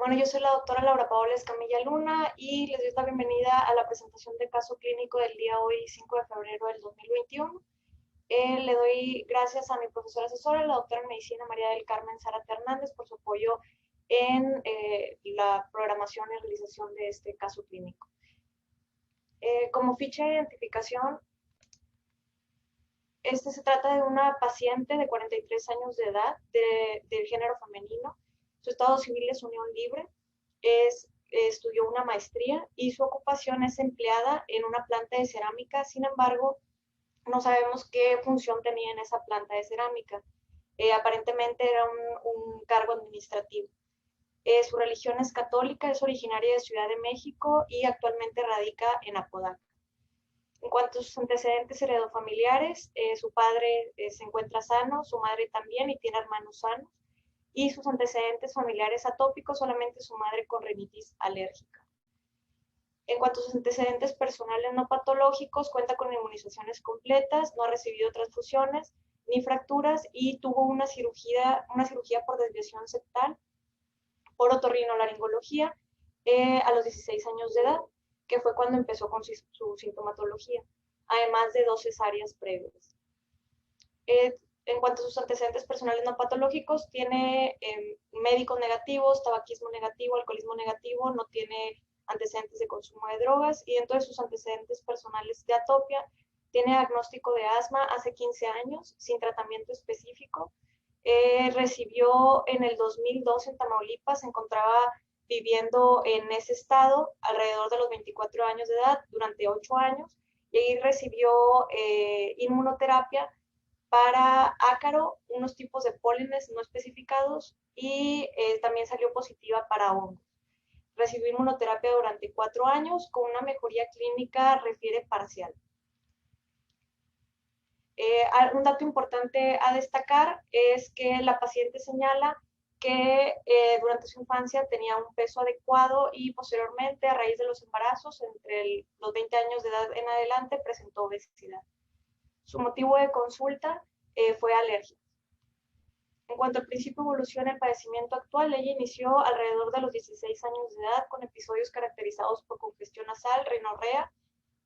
Bueno, yo soy la doctora Laura Paola Escamilla Luna y les doy la bienvenida a la presentación de caso clínico del día hoy, 5 de febrero del 2021. Le doy gracias a mi profesora asesora, la doctora en medicina María del Carmen Zárate Hernández, por su apoyo en la programación y realización de este caso clínico. Como ficha de identificación, se trata de una paciente de 43 años de edad, del género femenino. Su estado civil es unión libre, estudió una maestría y su ocupación es empleada en una planta de cerámica. Sin embargo, no sabemos qué función tenía en esa planta de cerámica. Aparentemente era un cargo administrativo. Su religión es católica, es originaria de Ciudad de México y actualmente radica en Apodaca. En cuanto a sus antecedentes heredofamiliares, su padre se encuentra sano, su madre también y tiene hermanos sanos. Y sus antecedentes familiares atópicos, solamente su madre con rinitis alérgica. En cuanto a sus antecedentes personales no patológicos, cuenta con inmunizaciones completas, no ha recibido transfusiones ni fracturas y tuvo una cirugía por desviación septal por otorrinolaringología a los 16 años de edad, que fue cuando empezó con su sintomatología, además de 2 cesáreas previas. En cuanto a sus antecedentes personales no patológicos, tiene médicos negativos, tabaquismo negativo, alcoholismo negativo, no tiene antecedentes de consumo de drogas, y dentro de sus antecedentes personales de atopia, tiene diagnóstico de asma hace 15 años, sin tratamiento específico. Recibió en el 2002 en Tamaulipas, se encontraba viviendo en ese estado alrededor de los 24 años de edad durante 8 años, y ahí recibió inmunoterapia para ácaro, unos tipos de pólenes no especificados, y también salió positiva para hongos. Recibió inmunoterapia durante 4 años con una mejoría clínica, refiere parcial. Un dato importante a destacar es que la paciente señala que durante su infancia tenía un peso adecuado y posteriormente, a raíz de los embarazos, entre los 20 años de edad en adelante, presentó obesidad. Su motivo de consulta fue alergia. En cuanto al principio de evolución del padecimiento actual, ella inició alrededor de los 16 años de edad con episodios caracterizados por congestión nasal, rinorrea,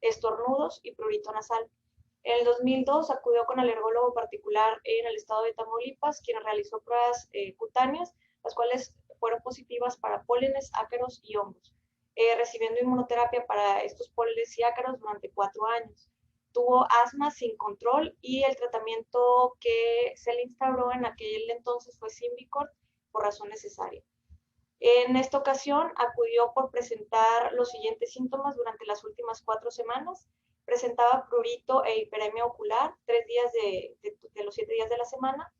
estornudos y prurito nasal. En el 2002 acudió con alergólogo particular en el estado de Tamaulipas, quien realizó pruebas cutáneas, las cuales fueron positivas para pólenes, ácaros y hongos, recibiendo inmunoterapia para estos pólenes y ácaros durante 4 años. Tuvo asma sin control y el tratamiento que se le instauró en aquel entonces fue Symbicort por razón necesaria. En esta ocasión acudió por presentar los siguientes síntomas durante las últimas 4 semanas. Presentaba prurito e hiperemia ocular 3 días de los 7 días de la semana,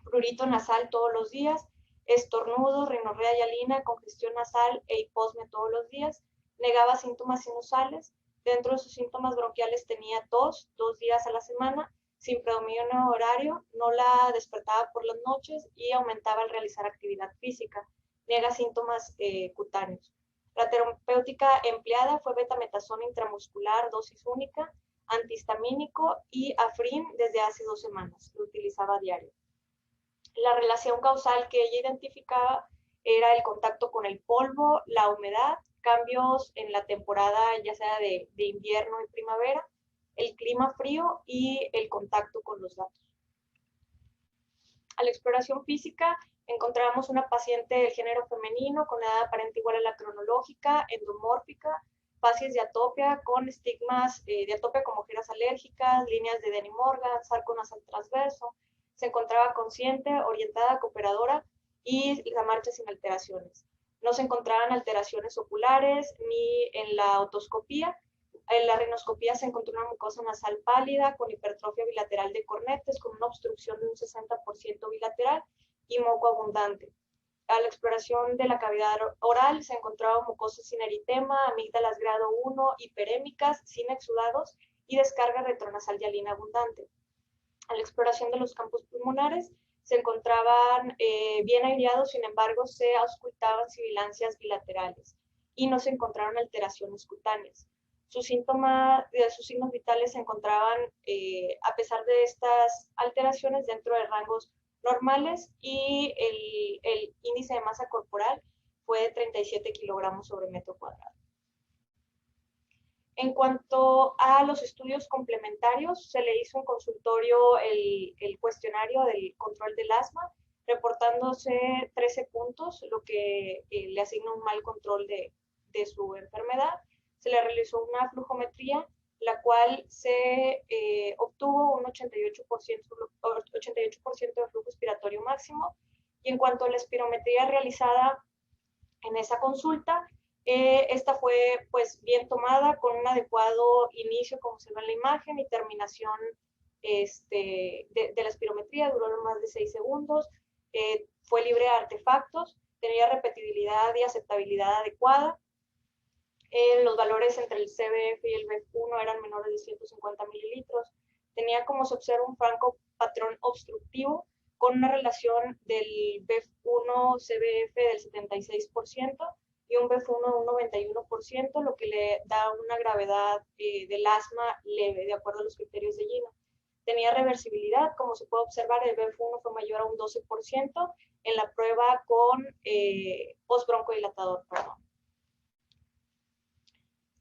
prurito nasal todos los días, estornudo, rinorrea y alina, congestión nasal e hiposme todos los días, negaba síntomas sinusales. Dentro de sus síntomas bronquiales tenía tos 2 días a la semana, sin predominio horario, no la despertaba por las noches y aumentaba al realizar actividad física. Niega síntomas cutáneos. La terapéutica empleada fue betametasona intramuscular, dosis única, antihistamínico y Afrin desde hace 2 semanas. Lo utilizaba a diario. La relación causal que ella identificaba era el contacto con el polvo, la humedad, cambios en la temporada, ya sea de invierno y primavera, el clima frío y el contacto con los gatos. A la exploración física encontramos una paciente del género femenino con edad aparente igual a la cronológica, endomórfica, facies de atopia con estigmas de atopia como ojeras alérgicas, líneas de Denny Morgan, sarco nasal transverso. Se encontraba consciente, orientada, cooperadora y la marcha sin alteraciones. No se encontraban alteraciones oculares ni en la otoscopía. En la rinoscopía se encontró una mucosa nasal pálida con hipertrofia bilateral de cornetes, con una obstrucción de un 60% bilateral y moco abundante. A la exploración de la cavidad oral se encontraba mucosa sin eritema, amígdalas grado 1, hiperémicas, sin exudados y descarga retronasal de hialina abundante. A la exploración de los campos pulmonares se encontraban bien aireados, sin embargo se auscultaban sibilancias bilaterales y no se encontraron alteraciones cutáneas. Sus signos vitales se encontraban, a pesar de estas alteraciones, dentro de rangos normales y el índice de masa corporal fue de 37 kilogramos sobre metro cuadrado. En cuanto a los estudios complementarios, se le hizo en consultorio el cuestionario del control del asma, reportándose 13 puntos, lo que le asigna un mal control de su enfermedad. Se le realizó una flujometría, la cual se obtuvo un 88% de flujo expiratorio máximo. Y en cuanto a la espirometría realizada en esa consulta, esta fue pues bien tomada con un adecuado inicio, como se ve en la imagen, y terminación de la espirometría, duró más de 6 segundos, fue libre de artefactos, tenía repetibilidad y aceptabilidad adecuada. Los valores entre el CBF y el BEF1 eran menores de 150 mililitros. Tenía, como se observa, un franco patrón obstructivo con una relación del BEF1-CBF del 76% y un BEF1 de un 91%, lo que le da una gravedad del asma leve, de acuerdo a los criterios de Gino. Tenía reversibilidad, como se puede observar, el BEF1 fue mayor a un 12% en la prueba con postbroncodilatador, perdón.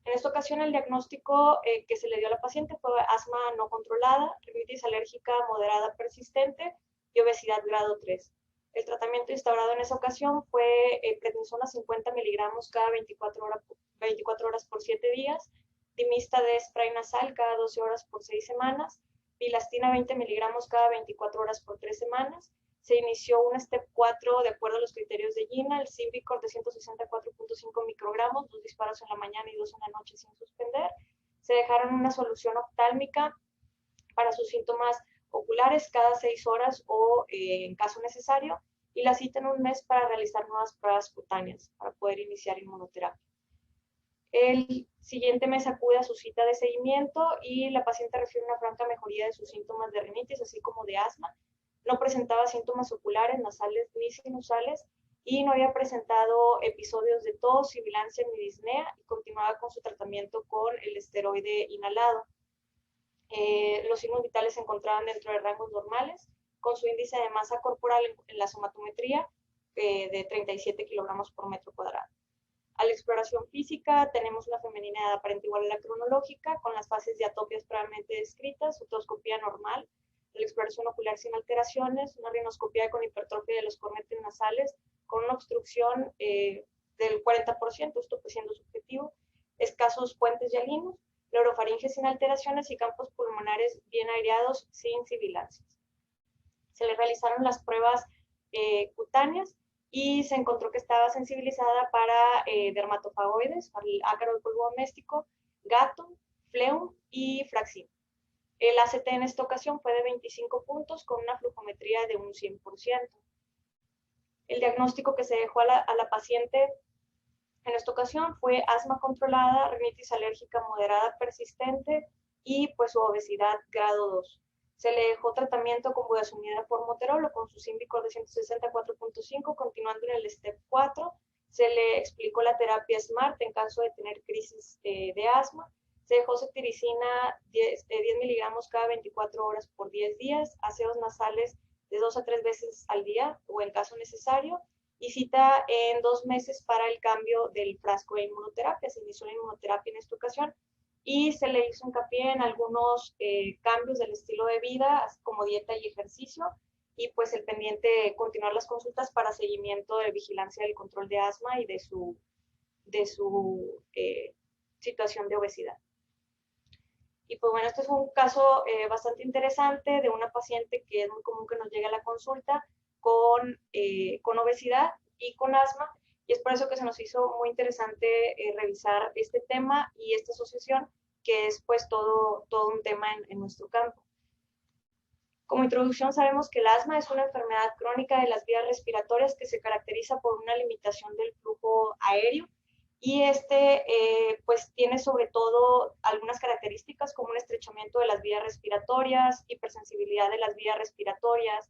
En esta ocasión, el diagnóstico que se le dio a la paciente fue asma no controlada, rinitis alérgica moderada persistente y obesidad grado 3. El tratamiento instaurado en esa ocasión fue prednisona 50 miligramos cada 24 horas por 7 días, dimista de spray nasal cada 12 horas por 6 semanas, bilastina 20 miligramos cada 24 horas por 3 semanas. Se inició un STEP 4 de acuerdo a los criterios de Gina, el Symbicort de 164.5 microgramos, 2 disparos en la mañana y 2 en la noche sin suspender. Se dejaron una solución oftálmica para sus síntomas oculares cada 6 horas o en caso necesario, y la cita en un mes para realizar nuevas pruebas cutáneas para poder iniciar inmunoterapia. El siguiente mes acude a su cita de seguimiento y la paciente refiere una franca mejoría de sus síntomas de rinitis, así como de asma. No presentaba síntomas oculares, nasales ni sinusales y no había presentado episodios de tos, sibilancia ni disnea y continuaba con su tratamiento con el esteroide inhalado. Los signos vitales se encontraban dentro de rangos normales, con su índice de masa corporal en la somatometría de 37 kilogramos por metro cuadrado. A la exploración física tenemos una femeninidad aparente igual a la cronológica, con las fases de atopias previamente descritas, otoscopía normal, la exploración ocular sin alteraciones, una rinoscopía con hipertrofia de los cornetes nasales, con una obstrucción del 40%, esto pues siendo subjetivo, escasos puentes hialinos, la orofaringe sin alteraciones y campos pulmonares bien aireados sin sibilancias. Se le realizaron las pruebas cutáneas y se encontró que estaba sensibilizada para dermatofagoides, para el ácaro del polvo doméstico, gato, fleum y fraxina. El ACT en esta ocasión fue de 25 puntos con una flujometría de un 100%. El diagnóstico que se dejó a la paciente en esta ocasión fue asma controlada, rinitis alérgica moderada persistente y pues su obesidad grado 2. Se le dejó tratamiento con budesonida formoterol o con su Symbicort de 164.5, continuando en el STEP 4. Se le explicó la terapia SMART en caso de tener crisis de asma. Se dejó ceftiricina 10 miligramos cada 24 horas por 10 días, aseos nasales de 2 a 3 veces al día o en caso necesario, y cita en 2 meses para el cambio del frasco de inmunoterapia. Se inició la inmunoterapia en esta ocasión y se le hizo hincapié en algunos cambios del estilo de vida, como dieta y ejercicio, y pues el pendiente de continuar las consultas para seguimiento de vigilancia del control de asma y de su situación de obesidad. Y pues bueno, este es un caso bastante interesante de una paciente que es muy común que nos llegue a la consulta con obesidad y con asma, y es por eso que se nos hizo muy interesante revisar este tema y esta asociación, que es pues todo un tema en nuestro campo. Como introducción, sabemos que el asma es una enfermedad crónica de las vías respiratorias que se caracteriza por una limitación del flujo aéreo, y pues tiene sobre todo algunas características como un estrechamiento de las vías respiratorias, hipersensibilidad de las vías respiratorias,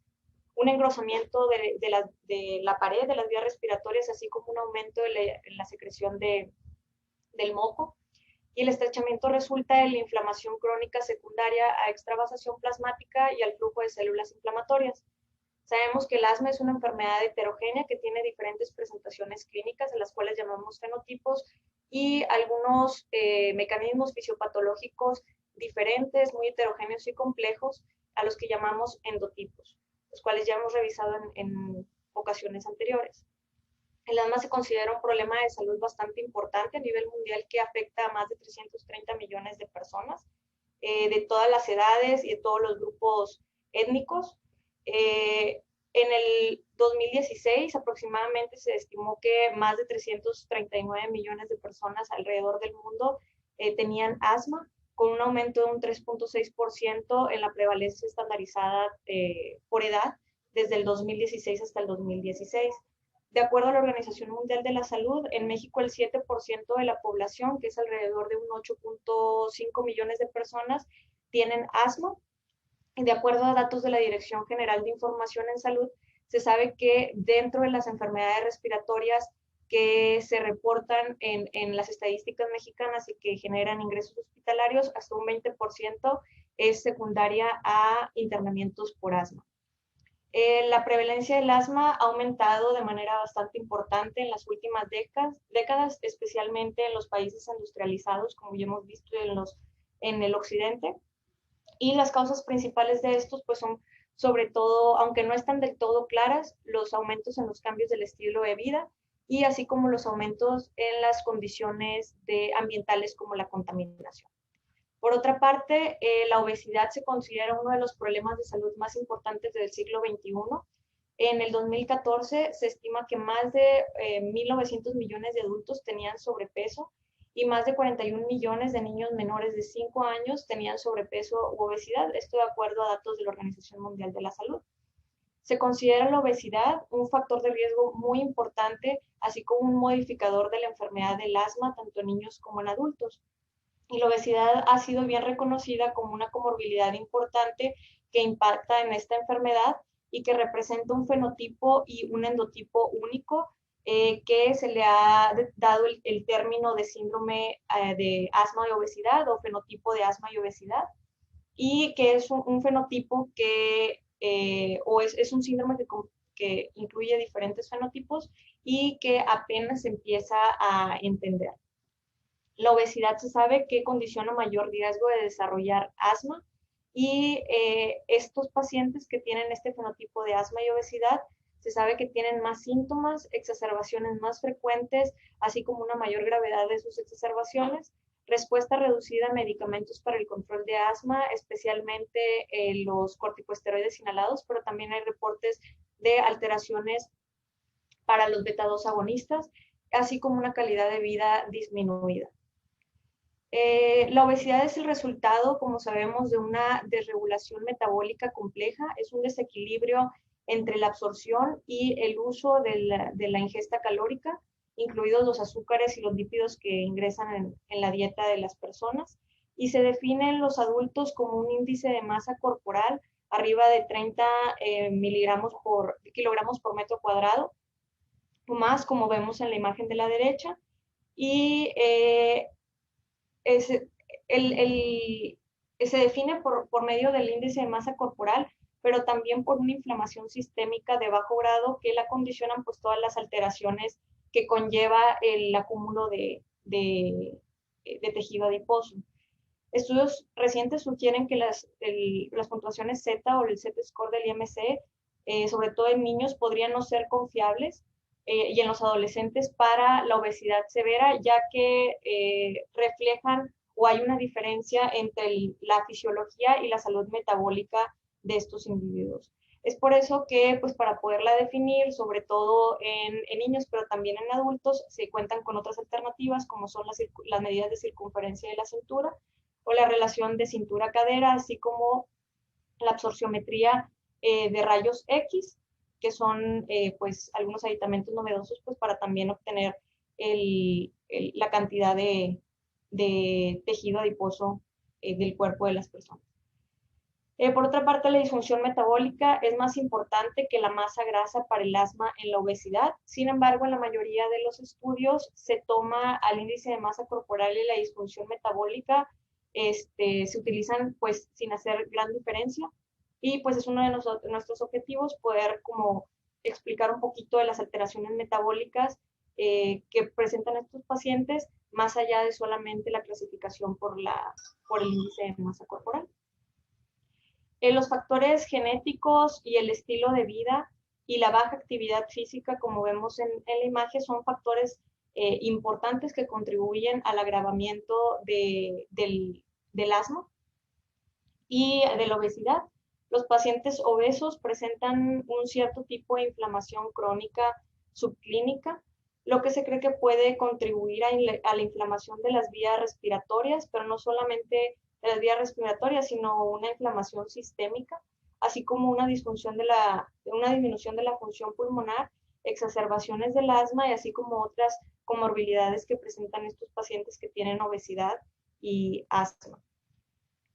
un engrosamiento de la pared de las vías respiratorias, así como un aumento en la secreción del moco. Y el estrechamiento resulta de la inflamación crónica secundaria a extravasación plasmática y al flujo de células inflamatorias. Sabemos que el asma es una enfermedad heterogénea que tiene diferentes presentaciones clínicas, a las cuales llamamos fenotipos, y algunos mecanismos fisiopatológicos diferentes, muy heterogéneos y complejos, a los que llamamos endotipos, los cuales ya hemos revisado en ocasiones anteriores. El asma se considera un problema de salud bastante importante a nivel mundial que afecta a más de 330 millones de personas, de todas las edades y de todos los grupos étnicos. En el 2016 aproximadamente se estimó que más de 339 millones de personas alrededor del mundo tenían asma, con un aumento de un 3.6% en la prevalencia estandarizada por edad desde el 2016 hasta el 2016. De acuerdo a la Organización Mundial de la Salud, en México el 7% de la población, que es alrededor de un 8.5 millones de personas, tienen asma. Y de acuerdo a datos de la Dirección General de Información en Salud, se sabe que dentro de las enfermedades respiratorias que se reportan en las estadísticas mexicanas y que generan ingresos hospitalarios, hasta un 20% es secundaria a internamientos por asma. La prevalencia del asma ha aumentado de manera bastante importante en las últimas décadas, especialmente en los países industrializados, como ya hemos visto en el occidente. Y las causas principales de estos, pues son sobre todo, aunque no están del todo claras, los aumentos en los cambios del estilo de vida y así como los aumentos en las condiciones ambientales como la contaminación. Por otra parte, la obesidad se considera uno de los problemas de salud más importantes del siglo XXI. En el 2014 se estima que más de 1.900 millones de adultos tenían sobrepeso y más de 41 millones de niños menores de 5 años tenían sobrepeso u obesidad, esto de acuerdo a datos de la Organización Mundial de la Salud. Se considera la obesidad un factor de riesgo muy importante, así como un modificador de la enfermedad del asma, tanto en niños como en adultos. Y la obesidad ha sido bien reconocida como una comorbilidad importante que impacta en esta enfermedad y que representa un fenotipo y un endotipo único, que se le ha dado el término de síndrome de asma y obesidad o fenotipo de asma y obesidad, y que es un fenotipo que, es un síndrome que incluye diferentes fenotipos y que apenas se empieza a entender. La obesidad se sabe que condiciona mayor riesgo de desarrollar asma y estos pacientes que tienen este fenotipo de asma y obesidad se sabe que tienen más síntomas, exacerbaciones más frecuentes, así como una mayor gravedad de sus exacerbaciones, respuesta reducida a medicamentos para el control de asma, especialmente los corticosteroides inhalados, pero también hay reportes de alteraciones para los beta-2 agonistas, así como una calidad de vida disminuida. La obesidad es el resultado, como sabemos, de una desregulación metabólica compleja. Es un desequilibrio entre la absorción y el uso de la ingesta calórica, incluidos los azúcares y los lípidos que ingresan en la dieta de las personas. Y se define en los adultos como un índice de masa corporal arriba de 30 kilogramos por metro cuadrado, o más, como vemos en la imagen de la derecha. Y es, se define por medio del índice de masa corporal, pero también por una inflamación sistémica de bajo grado que la condicionan pues todas las alteraciones que conlleva el acúmulo de tejido adiposo. Estudios recientes sugieren que las puntuaciones Z o el Z-score del IMC, sobre todo en niños, podrían no ser confiables, y en los adolescentes para la obesidad severa, ya que reflejan o hay una diferencia entre la fisiología y la salud metabólica de estos individuos. Es por eso que, pues, para poderla definir, sobre todo en niños, pero también en adultos, se cuentan con otras alternativas, como son las medidas de circunferencia de la cintura o la relación de cintura-cadera, así como la absorciometría de rayos X, que son pues algunos aditamentos novedosos pues para también obtener la cantidad de tejido adiposo del cuerpo de las personas. Por otra parte, la disfunción metabólica es más importante que la masa grasa para el asma en la obesidad. Sin embargo, en la mayoría de los estudios se toma al índice de masa corporal y la disfunción metabólica, se utilizan pues sin hacer gran diferencia. Y pues es uno de nuestros objetivos poder como explicar un poquito de las alteraciones metabólicas que presentan estos pacientes, más allá de solamente la clasificación por el índice de masa corporal. Los factores genéticos y el estilo de vida y la baja actividad física, como vemos en la imagen, son factores importantes que contribuyen al agravamiento del asma y de la obesidad. Los pacientes obesos presentan un cierto tipo de inflamación crónica subclínica, lo que se cree que puede contribuir a la inflamación de las vías respiratorias, pero no solamente de las vías respiratorias, sino una inflamación sistémica, así como una disminución de la función pulmonar, exacerbaciones del asma y así como otras comorbilidades que presentan estos pacientes que tienen obesidad y asma.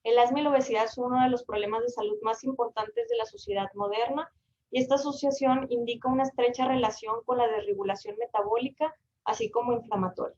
El asma y la obesidad son uno de los problemas de salud más importantes de la sociedad moderna y esta asociación indica una estrecha relación con la desregulación metabólica, así como inflamatoria.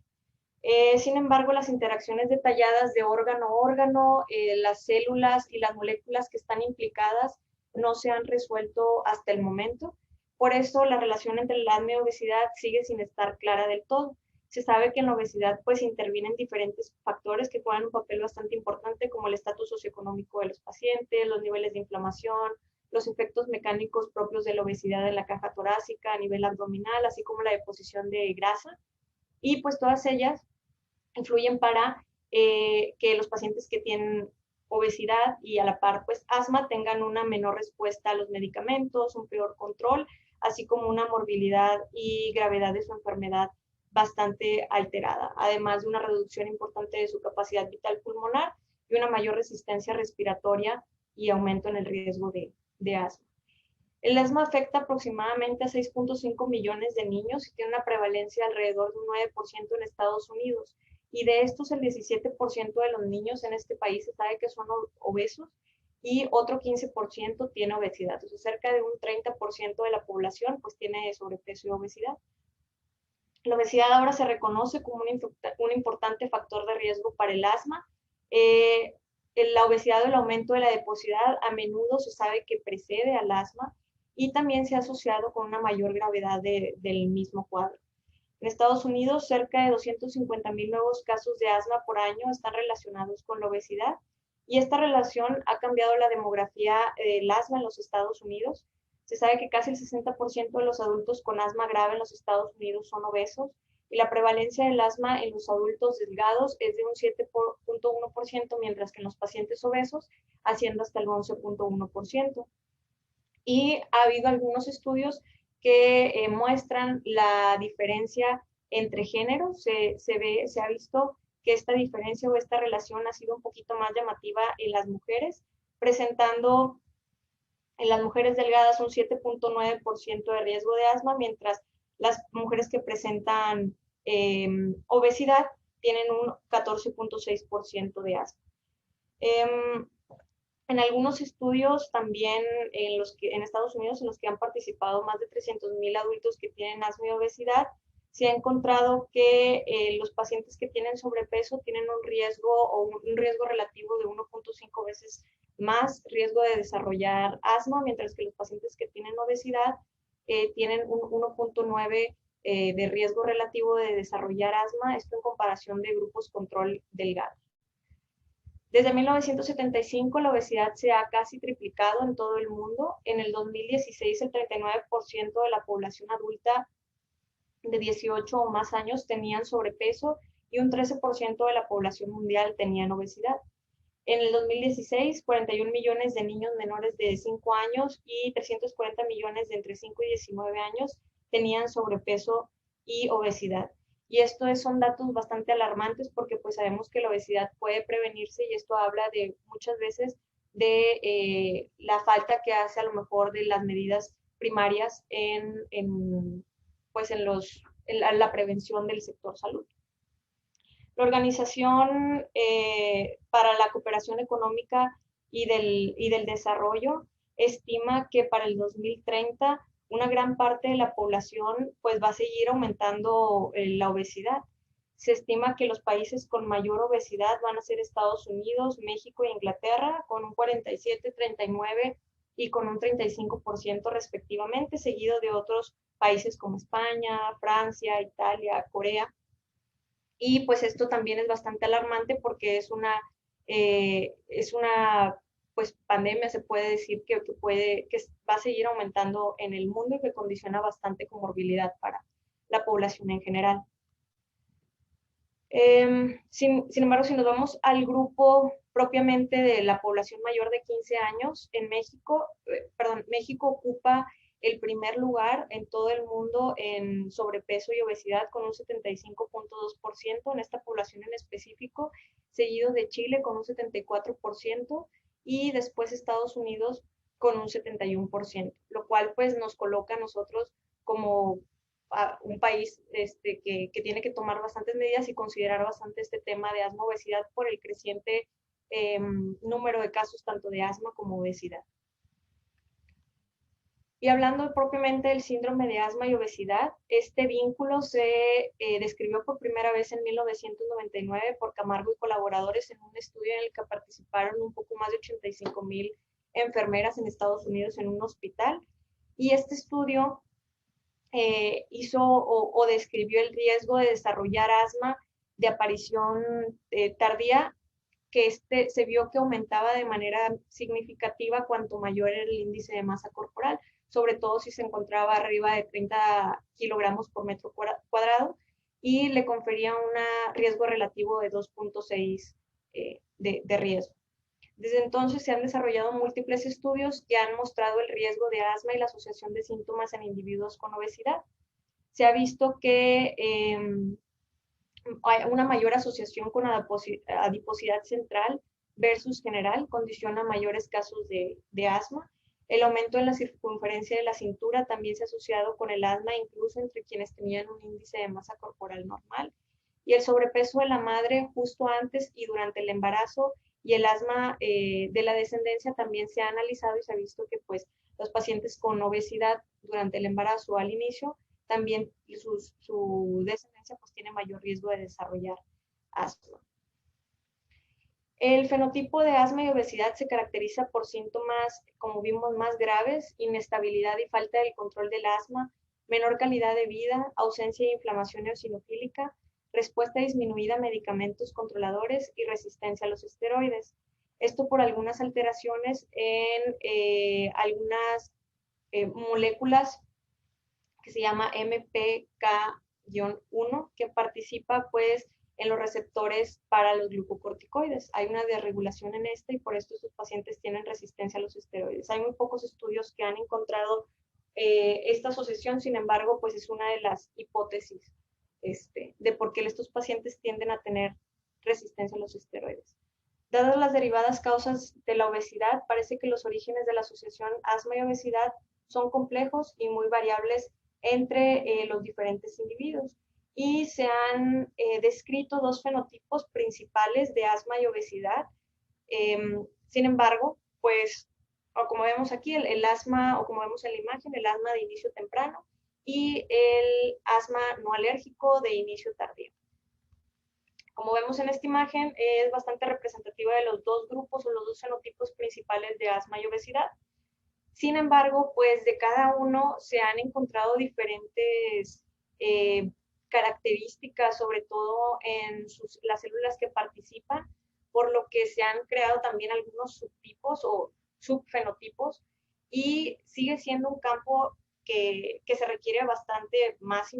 Sin embargo, las interacciones detalladas de órgano a órgano, las células y las moléculas que están implicadas no se han resuelto hasta el momento. Por eso, la relación entre el asma y obesidad sigue sin estar clara del todo. Se sabe que en la obesidad pues intervienen diferentes factores que juegan un papel bastante importante, como el estatus socioeconómico de los pacientes, los niveles de inflamación, los efectos mecánicos propios de la obesidad en la caja torácica a nivel abdominal, así como la deposición de grasa. Y pues todas ellas influyen para que los pacientes que tienen obesidad y a la par pues asma tengan una menor respuesta a los medicamentos, un peor control, así como una morbilidad y gravedad de su enfermedad bastante alterada, además de una reducción importante de su capacidad vital pulmonar y una mayor resistencia respiratoria y aumento en el riesgo de asma. El asma afecta aproximadamente a 6.5 millones de niños y tiene una prevalencia alrededor de un 9% en Estados Unidos. Y de estos, el 17% de los niños en este país se sabe que son obesos y otro 15% tiene obesidad. O sea, cerca de un 30% de la población pues tiene sobrepeso y obesidad. La obesidad ahora se reconoce como un importante factor de riesgo para el asma. La obesidad o el aumento de la adiposidad a menudo se sabe que precede al asma y también se ha asociado con una mayor gravedad del mismo cuadro. En Estados Unidos, cerca de 250,000 nuevos casos de asma por año están relacionados con la obesidad y esta relación ha cambiado la demografía del asma en los Estados Unidos. Se sabe que casi el 60% de los adultos con asma grave en los Estados Unidos son obesos y la prevalencia del asma en los adultos delgados es de un 7.1%, mientras que en los pacientes obesos asciende hasta el 11.1%. Y ha habido algunos estudios que muestran la diferencia entre géneros. Se ha visto que esta diferencia o esta relación ha sido un poquito más llamativa en las mujeres, presentando en las mujeres delgadas un 7.9% de riesgo de asma, mientras las mujeres que presentan obesidad tienen un 14.6% de asma. En algunos estudios también en Estados Unidos, en los que han participado más de 300,000 adultos que tienen asma y obesidad, se ha encontrado que los pacientes que tienen sobrepeso tienen un riesgo relativo de 1.5 veces más riesgo de desarrollar asma, mientras que los pacientes que tienen obesidad tienen un 1.9 de riesgo relativo de desarrollar asma, esto en comparación de grupos control delgado. Desde 1975 la obesidad se ha casi triplicado en todo el mundo. En el 2016 el 39% de la población adulta de 18 o más años tenían sobrepeso y un 13% de la población mundial tenían obesidad. En el 2016, 41 millones de niños menores de 5 años y 340 millones de entre 5 y 19 años tenían sobrepeso y obesidad. Y son datos bastante alarmantes porque pues sabemos que la obesidad puede prevenirse y esto habla de muchas veces de la falta que hace a lo mejor de las medidas primarias en la prevención del sector salud. La Organización para la Cooperación Económica y del Desarrollo estima que para el 2030 una gran parte de la población pues va a seguir aumentando la obesidad. Se estima que los países con mayor obesidad van a ser Estados Unidos, México e Inglaterra, con un 47, 39 y con un 35% respectivamente, seguido de otros países como España, Francia, Italia, Corea. Y pues esto también es bastante alarmante porque es una pues pandemia, se puede decir que va a seguir aumentando en el mundo y que condiciona bastante comorbilidad para la población en general. Sin embargo, si nos vamos al grupo propiamente de la población mayor de 15 años, en México, México ocupa el primer lugar en todo el mundo en sobrepeso y obesidad con un 75.2% en esta población en específico, seguido de Chile con un 74% y después Estados Unidos con un 71%, lo cual pues nos coloca a nosotros como a un país que tiene que tomar bastantes medidas y considerar bastante este tema de asma obesidad por el creciente número de casos tanto de asma como obesidad. Y hablando propiamente del síndrome de asma y obesidad, este vínculo se describió por primera vez en 1999 por Camargo y colaboradores en un estudio en el que participaron un poco más de 85,000 enfermeras en Estados Unidos en un hospital. Y este estudio hizo o describió el riesgo de desarrollar asma de aparición tardía, que se vio que aumentaba de manera significativa cuanto mayor era el índice de masa corporal, sobre todo si se encontraba arriba de 30 kilogramos por metro cuadrado, y le confería un riesgo relativo de 2.6 de riesgo. Desde entonces se han desarrollado múltiples estudios que han mostrado el riesgo de asma y la asociación de síntomas en individuos con obesidad. Se ha visto que hay una mayor asociación con adiposidad central versus general, condiciona mayores casos de asma. El aumento en la circunferencia de la cintura también se ha asociado con el asma, incluso entre quienes tenían un índice de masa corporal normal. Y el sobrepeso de la madre justo antes y durante el embarazo y el asma de la descendencia también se ha analizado y se ha visto que pues los pacientes con obesidad durante el embarazo o al inicio también su descendencia pues tiene mayor riesgo de desarrollar asma. El fenotipo de asma y obesidad se caracteriza por síntomas, como vimos, más graves, inestabilidad y falta del control del asma, menor calidad de vida, ausencia de inflamación eosinofílica, respuesta disminuida a medicamentos controladores y resistencia a los esteroides. Esto por algunas alteraciones en algunas moléculas que se llama MPK-1, que participa pues en los receptores para los glucocorticoides. Hay una desregulación en este y por esto estos pacientes tienen resistencia a los esteroides. Hay muy pocos estudios que han encontrado esta asociación, sin embargo, pues es una de las hipótesis de por qué estos pacientes tienden a tener resistencia a los esteroides. Dadas las derivadas causas de la obesidad, parece que los orígenes de la asociación asma y obesidad son complejos y muy variables entre los diferentes individuos. Y se han descrito dos fenotipos principales de asma y obesidad. Sin embargo, pues, o como vemos aquí, el asma, o como vemos en la imagen, el asma de inicio temprano y el asma no alérgico de inicio tardío. Como vemos en esta imagen, es bastante representativa de los dos grupos o los dos fenotipos principales de asma y obesidad. Sin embargo, pues de cada uno se han encontrado diferentes características, sobre todo en las células que participan, por lo que se han creado también algunos subtipos o subfenotipos y sigue siendo un campo que se requiere bastante más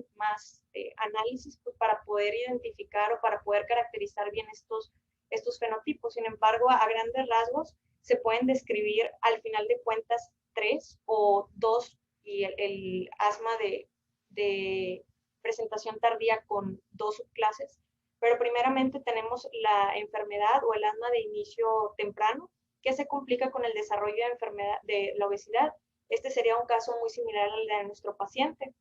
análisis pues, para poder identificar o para poder caracterizar bien estos fenotipos. Sin embargo, a grandes rasgos se pueden describir al final de cuentas 3 o 2 y el asma de presentación tardía con 2 subclases. Pero primeramente tenemos la enfermedad o el asma de inicio temprano, que se complica con el desarrollo de enfermedad de la obesidad. Este sería un caso muy similar al de nuestro paciente.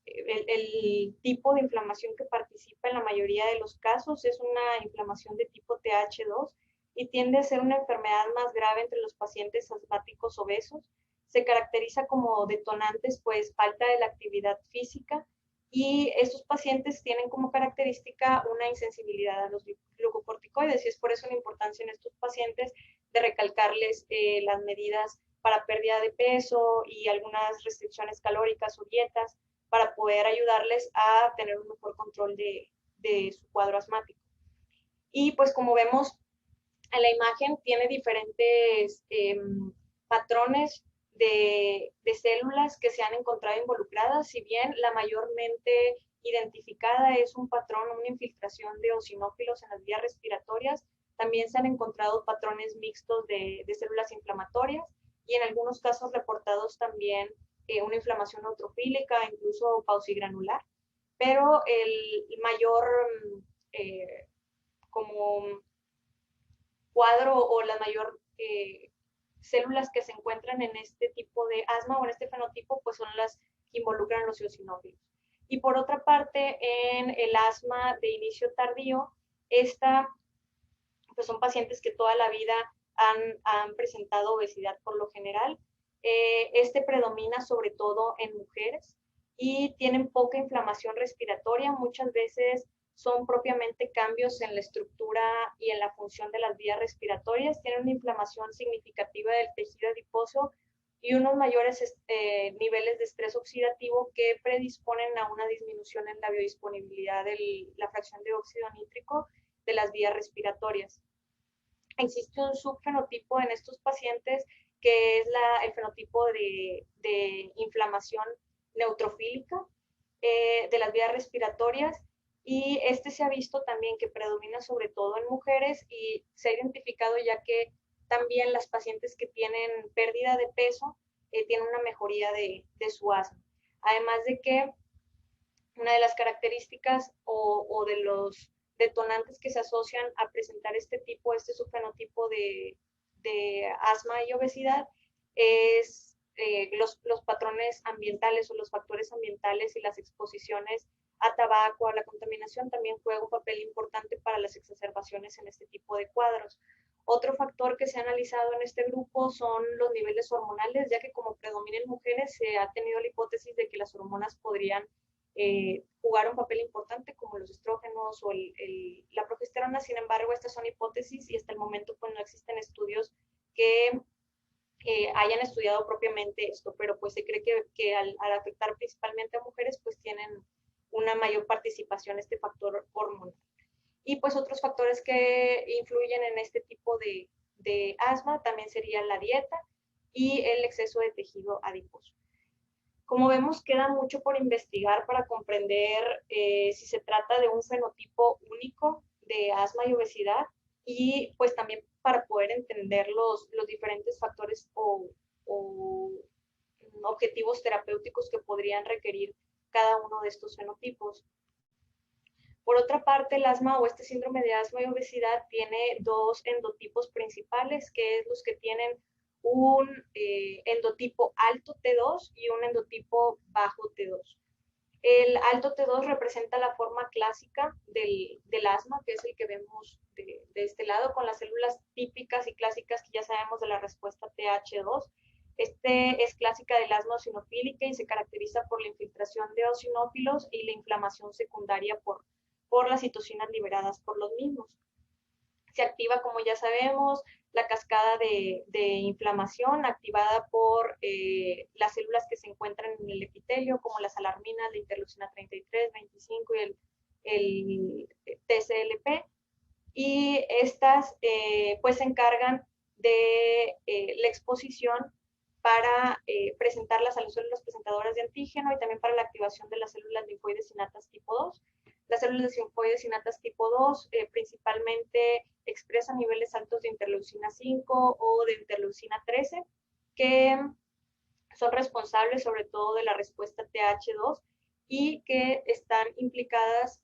El tipo de inflamación que participa en la mayoría de los casos es una inflamación de tipo TH2 y tiende a ser una enfermedad más grave entre los pacientes asmáticos obesos. Se caracteriza como detonantes, pues, falta de la actividad física y estos pacientes tienen como característica una insensibilidad a los glucocorticoides y es por eso la importancia en estos pacientes de recalcarles las medidas para pérdida de peso y algunas restricciones calóricas o dietas para poder ayudarles a tener un mejor control de su cuadro asmático. Y pues como vemos en la imagen, tiene diferentes patrones de células que se han encontrado involucradas, si bien la mayormente identificada es un patrón, una infiltración de eosinófilos en las vías respiratorias. También se han encontrado patrones mixtos de células inflamatorias y en algunos casos reportados también una inflamación neutrofílica, incluso paucigranular. Pero el mayor como cuadro o la mayor células que se encuentran en este tipo de asma o en este fenotipo, pues son las que involucran los eosinófilos. Y por otra parte, en el asma de inicio tardío, esta, pues son pacientes que toda la vida han presentado obesidad por lo general. Este predomina sobre todo en mujeres y tienen poca inflamación respiratoria. Muchas veces son propiamente cambios en la estructura y en la función de las vías respiratorias. Tienen una inflamación significativa del tejido adiposo y unos mayores niveles de estrés oxidativo que predisponen a una disminución en la biodisponibilidad de la fracción de óxido nítrico de las vías respiratorias. Existe un subfenotipo en estos pacientes que es el fenotipo de inflamación neutrofílica de las vías respiratorias y este se ha visto también que predomina sobre todo en mujeres y se ha identificado ya que también las pacientes que tienen pérdida de peso tienen una mejoría de su asma. Además de que una de las características o de los detonantes que se asocian a presentar este subfenotipo de asma y obesidad es los patrones ambientales o los factores ambientales y las exposiciones a tabaco, a la contaminación, también juega un papel importante para las exacerbaciones en este tipo de cuadros. Otro factor que se ha analizado en este grupo son los niveles hormonales, ya que como predominan mujeres, se ha tenido la hipótesis de que las hormonas podrían jugar un papel importante como los estrógenos o la progesterona. Sin embargo, estas son hipótesis y hasta el momento pues no existen estudios que hayan estudiado propiamente esto, pero pues se cree que al afectar principalmente a mujeres pues tienen una mayor participación este factor hormonal. Y pues otros factores que influyen en este tipo de asma también sería la dieta y el exceso de tejido adiposo. Como vemos, queda mucho por investigar para comprender si se trata de un fenotipo único de asma y obesidad y pues también para poder entender los diferentes factores o objetivos terapéuticos que podrían requerir cada uno de estos fenotipos. Por otra parte, el asma o este síndrome de asma y obesidad tiene dos endotipos principales, que es los que tienen un endotipo alto T2 y un endotipo bajo T2. El alto T2 representa la forma clásica del asma, que es el que vemos de este lado, con las células típicas y clásicas que ya sabemos de la respuesta TH2. Este es clásica del asma eosinofílica y se caracteriza por la infiltración de eosinófilos y la inflamación secundaria por las citocinas liberadas por los mismos. Se activa, como ya sabemos, la cascada de inflamación activada por las células que se encuentran en el epitelio, como las alarminas, la interleucina 33, 25 y el TSLP. Y estas pues se encargan de la exposición para presentarlas a las células presentadoras de antígeno y también para la activación de las células linfoides innatas tipo 2. Las células linfoides innatas tipo 2 principalmente expresan niveles altos de interleucina 5 o de interleucina 13, que son responsables sobre todo de la respuesta TH2 y que están implicadas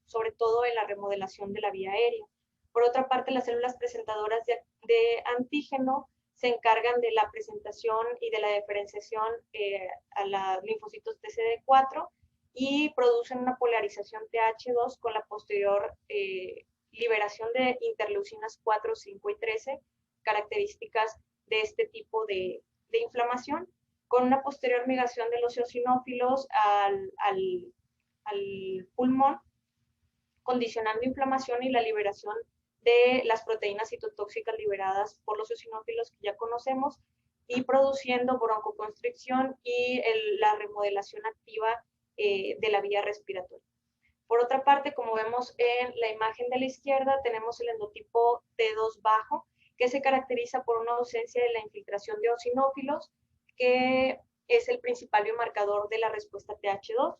sobre todo en la remodelación de la vía aérea. Por otra parte, las células presentadoras de antígeno se encargan de la presentación y de la diferenciación a los linfocitos TCD4 y producen una polarización TH2 con la posterior liberación de interleucinas 4, 5 y 13, características de este tipo de inflamación, con una posterior migración de los eosinófilos al pulmón, condicionando inflamación y la liberación de las proteínas citotóxicas liberadas por los eosinófilos que ya conocemos y produciendo broncoconstricción y la remodelación activa de la vía respiratoria. Por otra parte, como vemos en la imagen de la izquierda, tenemos el endotipo T2 bajo, que se caracteriza por una ausencia de la infiltración de eosinófilos, que es el principal biomarcador de la respuesta TH2.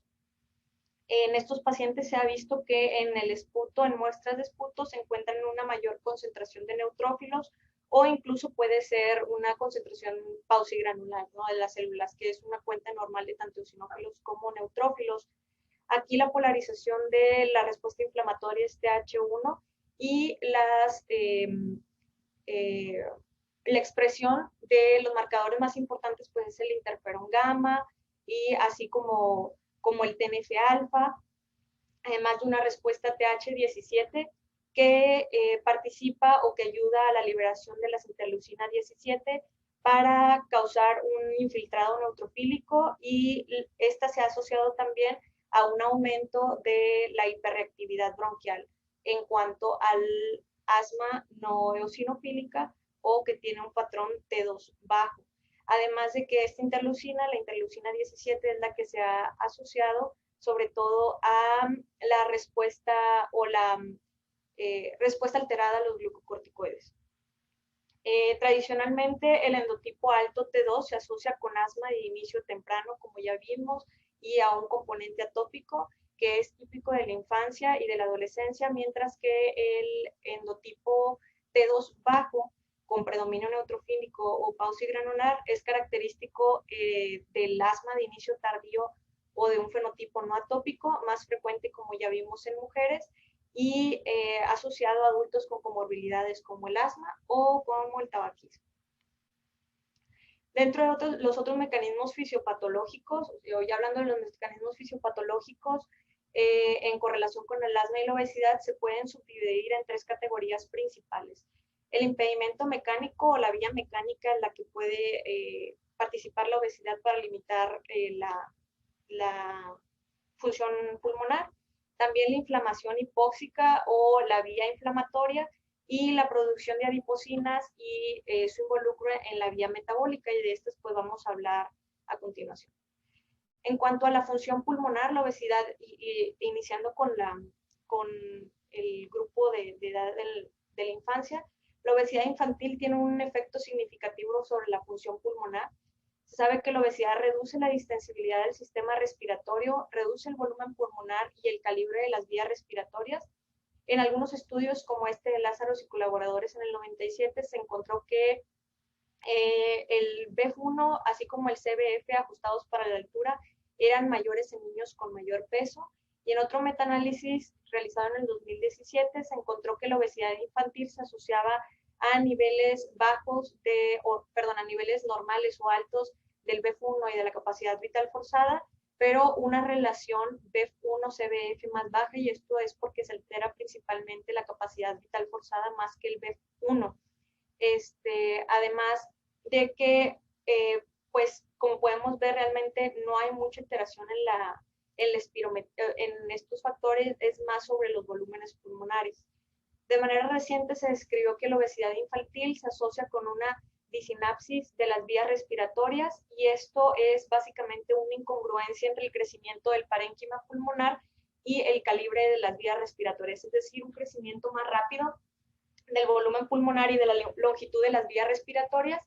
En estos pacientes se ha visto que en el esputo, en muestras de esputo, se encuentran una mayor concentración de neutrófilos o incluso puede ser una concentración paucigranular, ¿no?, de las células, que es una cuenta normal de tanto eosinófilos como neutrófilos. Aquí la polarización de la respuesta inflamatoria es TH1 y la expresión de los marcadores más importantes pues es el interferón gamma y así como el TNF-alfa, además de una respuesta TH17 que participa o que ayuda a la liberación de la interleucina 17 para causar un infiltrado neutrofílico, y esta se ha asociado también a un aumento de la hiperreactividad bronquial en cuanto al asma no eosinofílica o que tiene un patrón T2 bajo. Además de que esta interleucina, la interleucina 17, es la que se ha asociado sobre todo a la respuesta o la respuesta alterada a los glucocorticoides. Tradicionalmente el endotipo alto T2 se asocia con asma de inicio temprano, como ya vimos, y a un componente atópico que es típico de la infancia y de la adolescencia, mientras que el endotipo T2 bajo con predominio neutrofílico o paucigranular es característico del asma de inicio tardío o de un fenotipo no atópico, más frecuente como ya vimos en mujeres, y asociado a adultos con comorbilidades como el asma o como el tabaquismo. Dentro de los otros mecanismos fisiopatológicos, ya hablando de los mecanismos fisiopatológicos, en correlación con el asma y la obesidad, se pueden subdividir en tres categorías principales. El impedimento mecánico o la vía mecánica en la que puede participar la obesidad para limitar la función pulmonar. También la inflamación hipóxica o la vía inflamatoria y la producción de adipocinas y su involucro en la vía metabólica, y de estas pues vamos a hablar a continuación. En cuanto a la función pulmonar, la obesidad, iniciando con el grupo de edad de la infancia, la obesidad infantil tiene un efecto significativo sobre la función pulmonar. Se sabe que la obesidad reduce la distensibilidad del sistema respiratorio, reduce el volumen pulmonar y el calibre de las vías respiratorias. En algunos estudios como este de Lázaro y colaboradores en el 97 se encontró que el BEF1 así como el CBF ajustados para la altura eran mayores en niños con mayor peso, y en otro metaanálisis realizado en el 2017 se encontró que la obesidad infantil se asociaba a niveles a niveles normales o altos del BEF1 y de la capacidad vital forzada, pero una relación BEF1-CBF más baja, y esto es porque se altera principalmente la capacidad vital forzada más que el BEF1. Además de que, pues, como podemos ver, realmente no hay mucha alteración en estos factores, es más sobre los volúmenes pulmonares. De manera reciente se describió que la obesidad infantil se asocia con una disinapsis de las vías respiratorias, y esto es básicamente una incongruencia entre el crecimiento del parénquima pulmonar y el calibre de las vías respiratorias, es decir, un crecimiento más rápido del volumen pulmonar y de la longitud de las vías respiratorias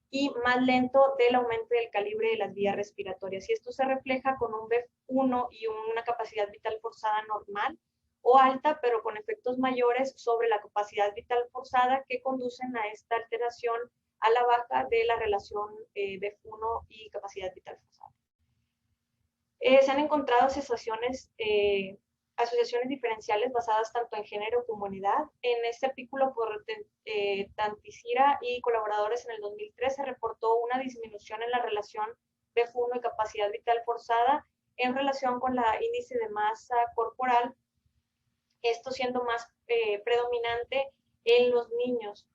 y más lento del aumento del calibre de las vías respiratorias. Y esto se refleja con un BEF1 y una capacidad vital forzada normal o alta, pero con efectos mayores sobre la capacidad vital forzada que conducen a esta alteración a la baja de la relación BEF1 y capacidad vital forzada. Se han encontrado asociaciones diferenciales basadas tanto en género como en edad. En este artículo por Tanticira y colaboradores en el 2003 se reportó una disminución en la relación BEF1 y capacidad vital forzada en relación con la índice de masa corporal, esto siendo más predominante en los niños,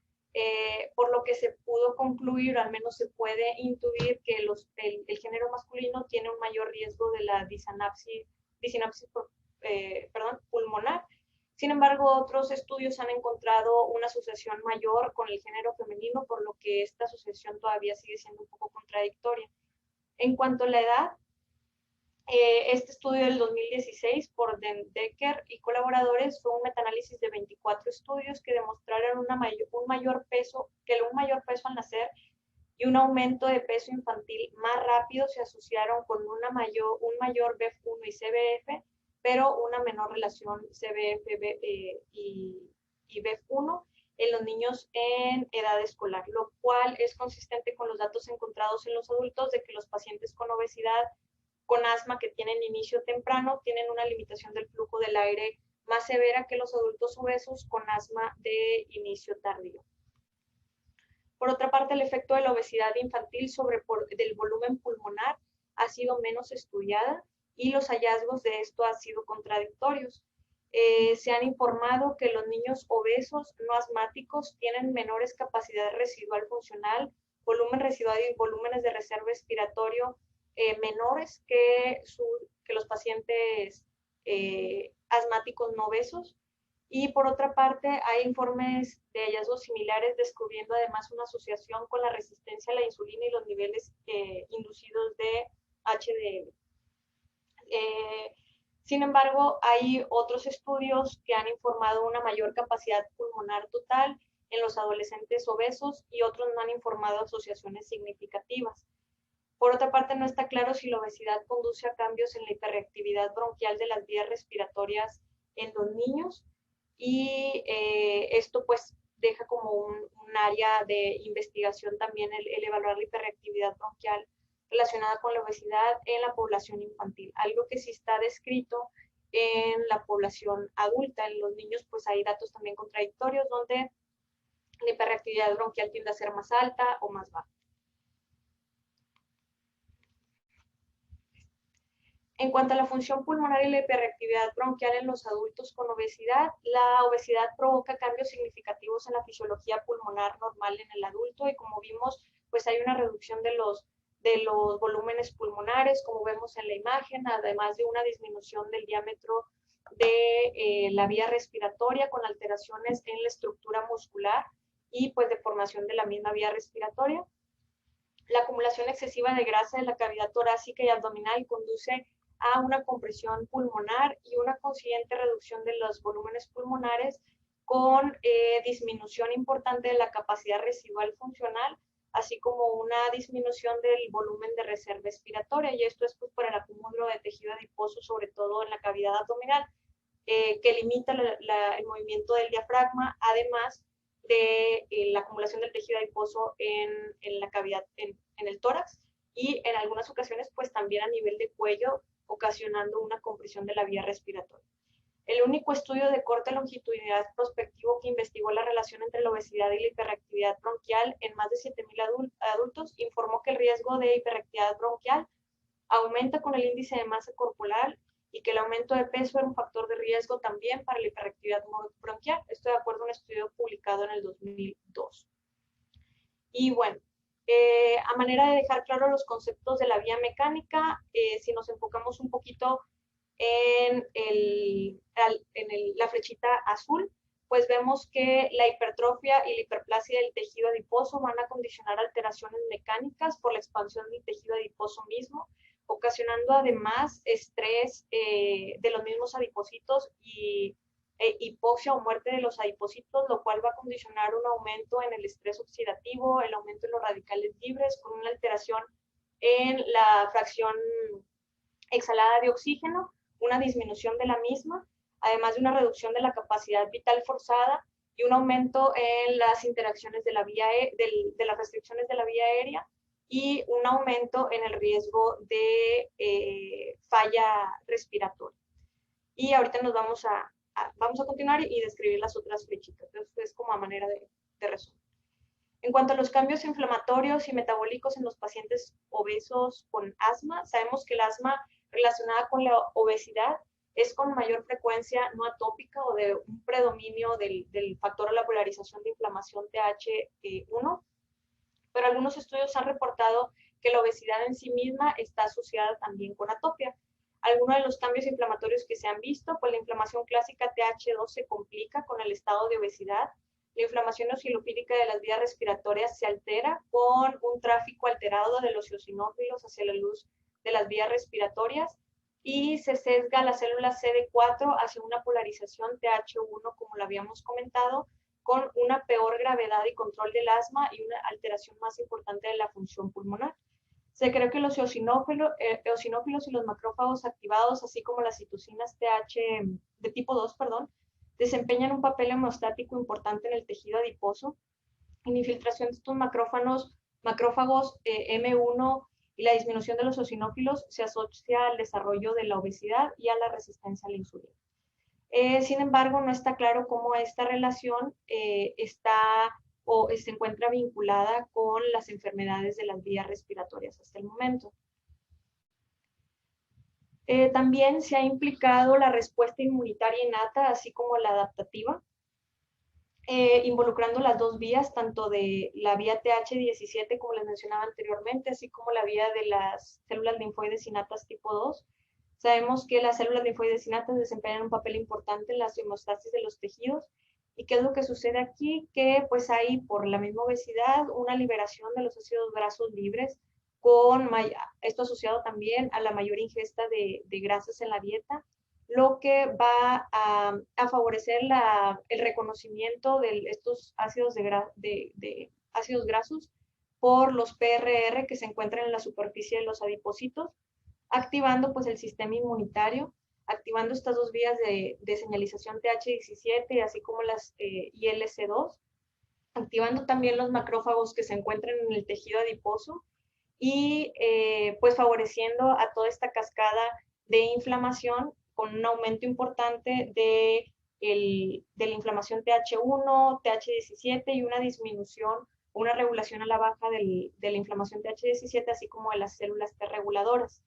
por lo que se pudo concluir, o al menos se puede intuir, que el género masculino tiene un mayor riesgo de la disinapsis pulmonar. Sin embargo, otros estudios han encontrado una asociación mayor con el género femenino, por lo que esta asociación todavía sigue siendo un poco contradictoria. En cuanto a la edad, este estudio del 2016 por Den Decker y colaboradores fue un metaanálisis de 24 estudios que demostraron un mayor peso al nacer y un aumento de peso infantil más rápido se asociaron con un mayor BEF1 y CBF, pero una menor relación CBF y BEF1 en los niños en edad escolar, lo cual es consistente con los datos encontrados en los adultos de que los pacientes con obesidad, con asma que tienen inicio temprano, tienen una limitación del flujo del aire más severa que los adultos obesos con asma de inicio tardío. Por otra parte, el efecto de la obesidad infantil del volumen pulmonar ha sido menos estudiada y los hallazgos de esto han sido contradictorios. Se han informado que los niños obesos no asmáticos tienen menores capacidad residual funcional, volumen residual y volúmenes de reserva respiratorio menores que los pacientes asmáticos no obesos. Y por otra parte, hay informes de hallazgos similares descubriendo además una asociación con la resistencia a la insulina y los niveles inducidos de HDL. Sin embargo, hay otros estudios que han informado una mayor capacidad pulmonar total en los adolescentes obesos y otros no han informado asociaciones significativas. Por otra parte, no está claro si la obesidad conduce a cambios en la hiperreactividad bronquial de las vías respiratorias en los niños y esto pues deja como un área de investigación también el evaluar la hiperreactividad bronquial relacionada con la obesidad en la población infantil, algo que sí está descrito en la población adulta. En los niños pues hay datos también contradictorios donde la hiperreactividad bronquial tiende a ser más alta o más baja. En cuanto a la función pulmonar y la hiperreactividad bronquial en los adultos con obesidad, la obesidad provoca cambios significativos en la fisiología pulmonar normal en el adulto y como vimos, pues hay una reducción de los volúmenes pulmonares, como vemos en la imagen, además de una disminución del diámetro de la vía respiratoria con alteraciones en la estructura muscular y pues deformación de la misma vía respiratoria. La acumulación excesiva de grasa en la cavidad torácica y abdominal conduce a una compresión pulmonar y una consiguiente reducción de los volúmenes pulmonares con disminución importante de la capacidad residual funcional, así como una disminución del volumen de reserva respiratoria, y esto es pues, por el acúmulo de tejido adiposo, sobre todo en la cavidad abdominal, que limita el movimiento del diafragma, además de la acumulación del tejido adiposo en la cavidad, en el tórax, y en algunas ocasiones pues también a nivel de cuello, ocasionando una compresión de la vía respiratoria. El único estudio de corte longitudinal prospectivo que investigó la relación entre la obesidad y la hiperreactividad bronquial en más de 7,000 adultos informó que el riesgo de hiperreactividad bronquial aumenta con el índice de masa corporal y que el aumento de peso era un factor de riesgo también para la hiperreactividad bronquial. Esto de acuerdo a un estudio publicado en el 2002. Y bueno, a manera de dejar claro los conceptos de la vía mecánica, si nos enfocamos un poquito en la flechita azul, pues vemos que la hipertrofia y la hiperplasia del tejido adiposo van a condicionar alteraciones mecánicas por la expansión del tejido adiposo mismo, ocasionando además estrés de los mismos adipocitos y hipoxia o muerte de los adipocitos, lo cual va a condicionar un aumento en el estrés oxidativo, el aumento en los radicales libres, con una alteración en la fracción exhalada de oxígeno, una disminución de la misma, además de una reducción de la capacidad vital forzada y un aumento en las interacciones de las restricciones de la vía aérea y un aumento en el riesgo de falla respiratoria. Y ahorita nos vamos a continuar y describir las otras flechitas. Entonces, es como a manera de resumen. En cuanto a los cambios inflamatorios y metabólicos en los pacientes obesos con asma, sabemos que el asma relacionada con la obesidad es con mayor frecuencia no atópica o de un predominio del factor de la polarización de inflamación TH1, pero algunos estudios han reportado que la obesidad en sí misma está asociada también con atopia. Algunos de los cambios inflamatorios que se han visto, pues la inflamación clásica TH2 se complica con el estado de obesidad. La inflamación eosinofílica de las vías respiratorias se altera con un tráfico alterado de los eosinófilos hacia la luz de las vías respiratorias y se sesga la célula CD4 hacia una polarización TH1, como lo habíamos comentado, con una peor gravedad y control del asma y una alteración más importante de la función pulmonar. Se cree que los eosinófilos y los macrófagos activados, así como las citocinas de tipo 2, desempeñan un papel hemostático importante en el tejido adiposo. En infiltración de estos macrófagos M1 y la disminución de los eosinófilos se asocia al desarrollo de la obesidad y a la resistencia a la insulina. Sin embargo, no está claro cómo esta relación se encuentra vinculada con las enfermedades de las vías respiratorias hasta el momento. También se ha implicado la respuesta inmunitaria innata, así como la adaptativa, involucrando las dos vías, tanto de la vía TH17, como les mencionaba anteriormente, así como la vía de las células linfoides innatas tipo 2. Sabemos que las células linfoides innatas desempeñan un papel importante en la hemostasis de los tejidos. ¿Y qué es lo que sucede aquí? Que pues hay, por la misma obesidad, una liberación de los ácidos grasos libres, esto asociado también a la mayor ingesta de grasas en la dieta, lo que va a favorecer el reconocimiento de estos ácidos, ácidos grasos por los PRR que se encuentran en la superficie de los adipocitos, activando pues el sistema inmunitario, activando estas dos vías de señalización TH17, así como las ILC2, activando también los macrófagos que se encuentran en el tejido adiposo y pues favoreciendo a toda esta cascada de inflamación con un aumento importante de la inflamación TH1, TH17 y una disminución, una regulación a la baja de la inflamación TH17, así como de las células T reguladoras.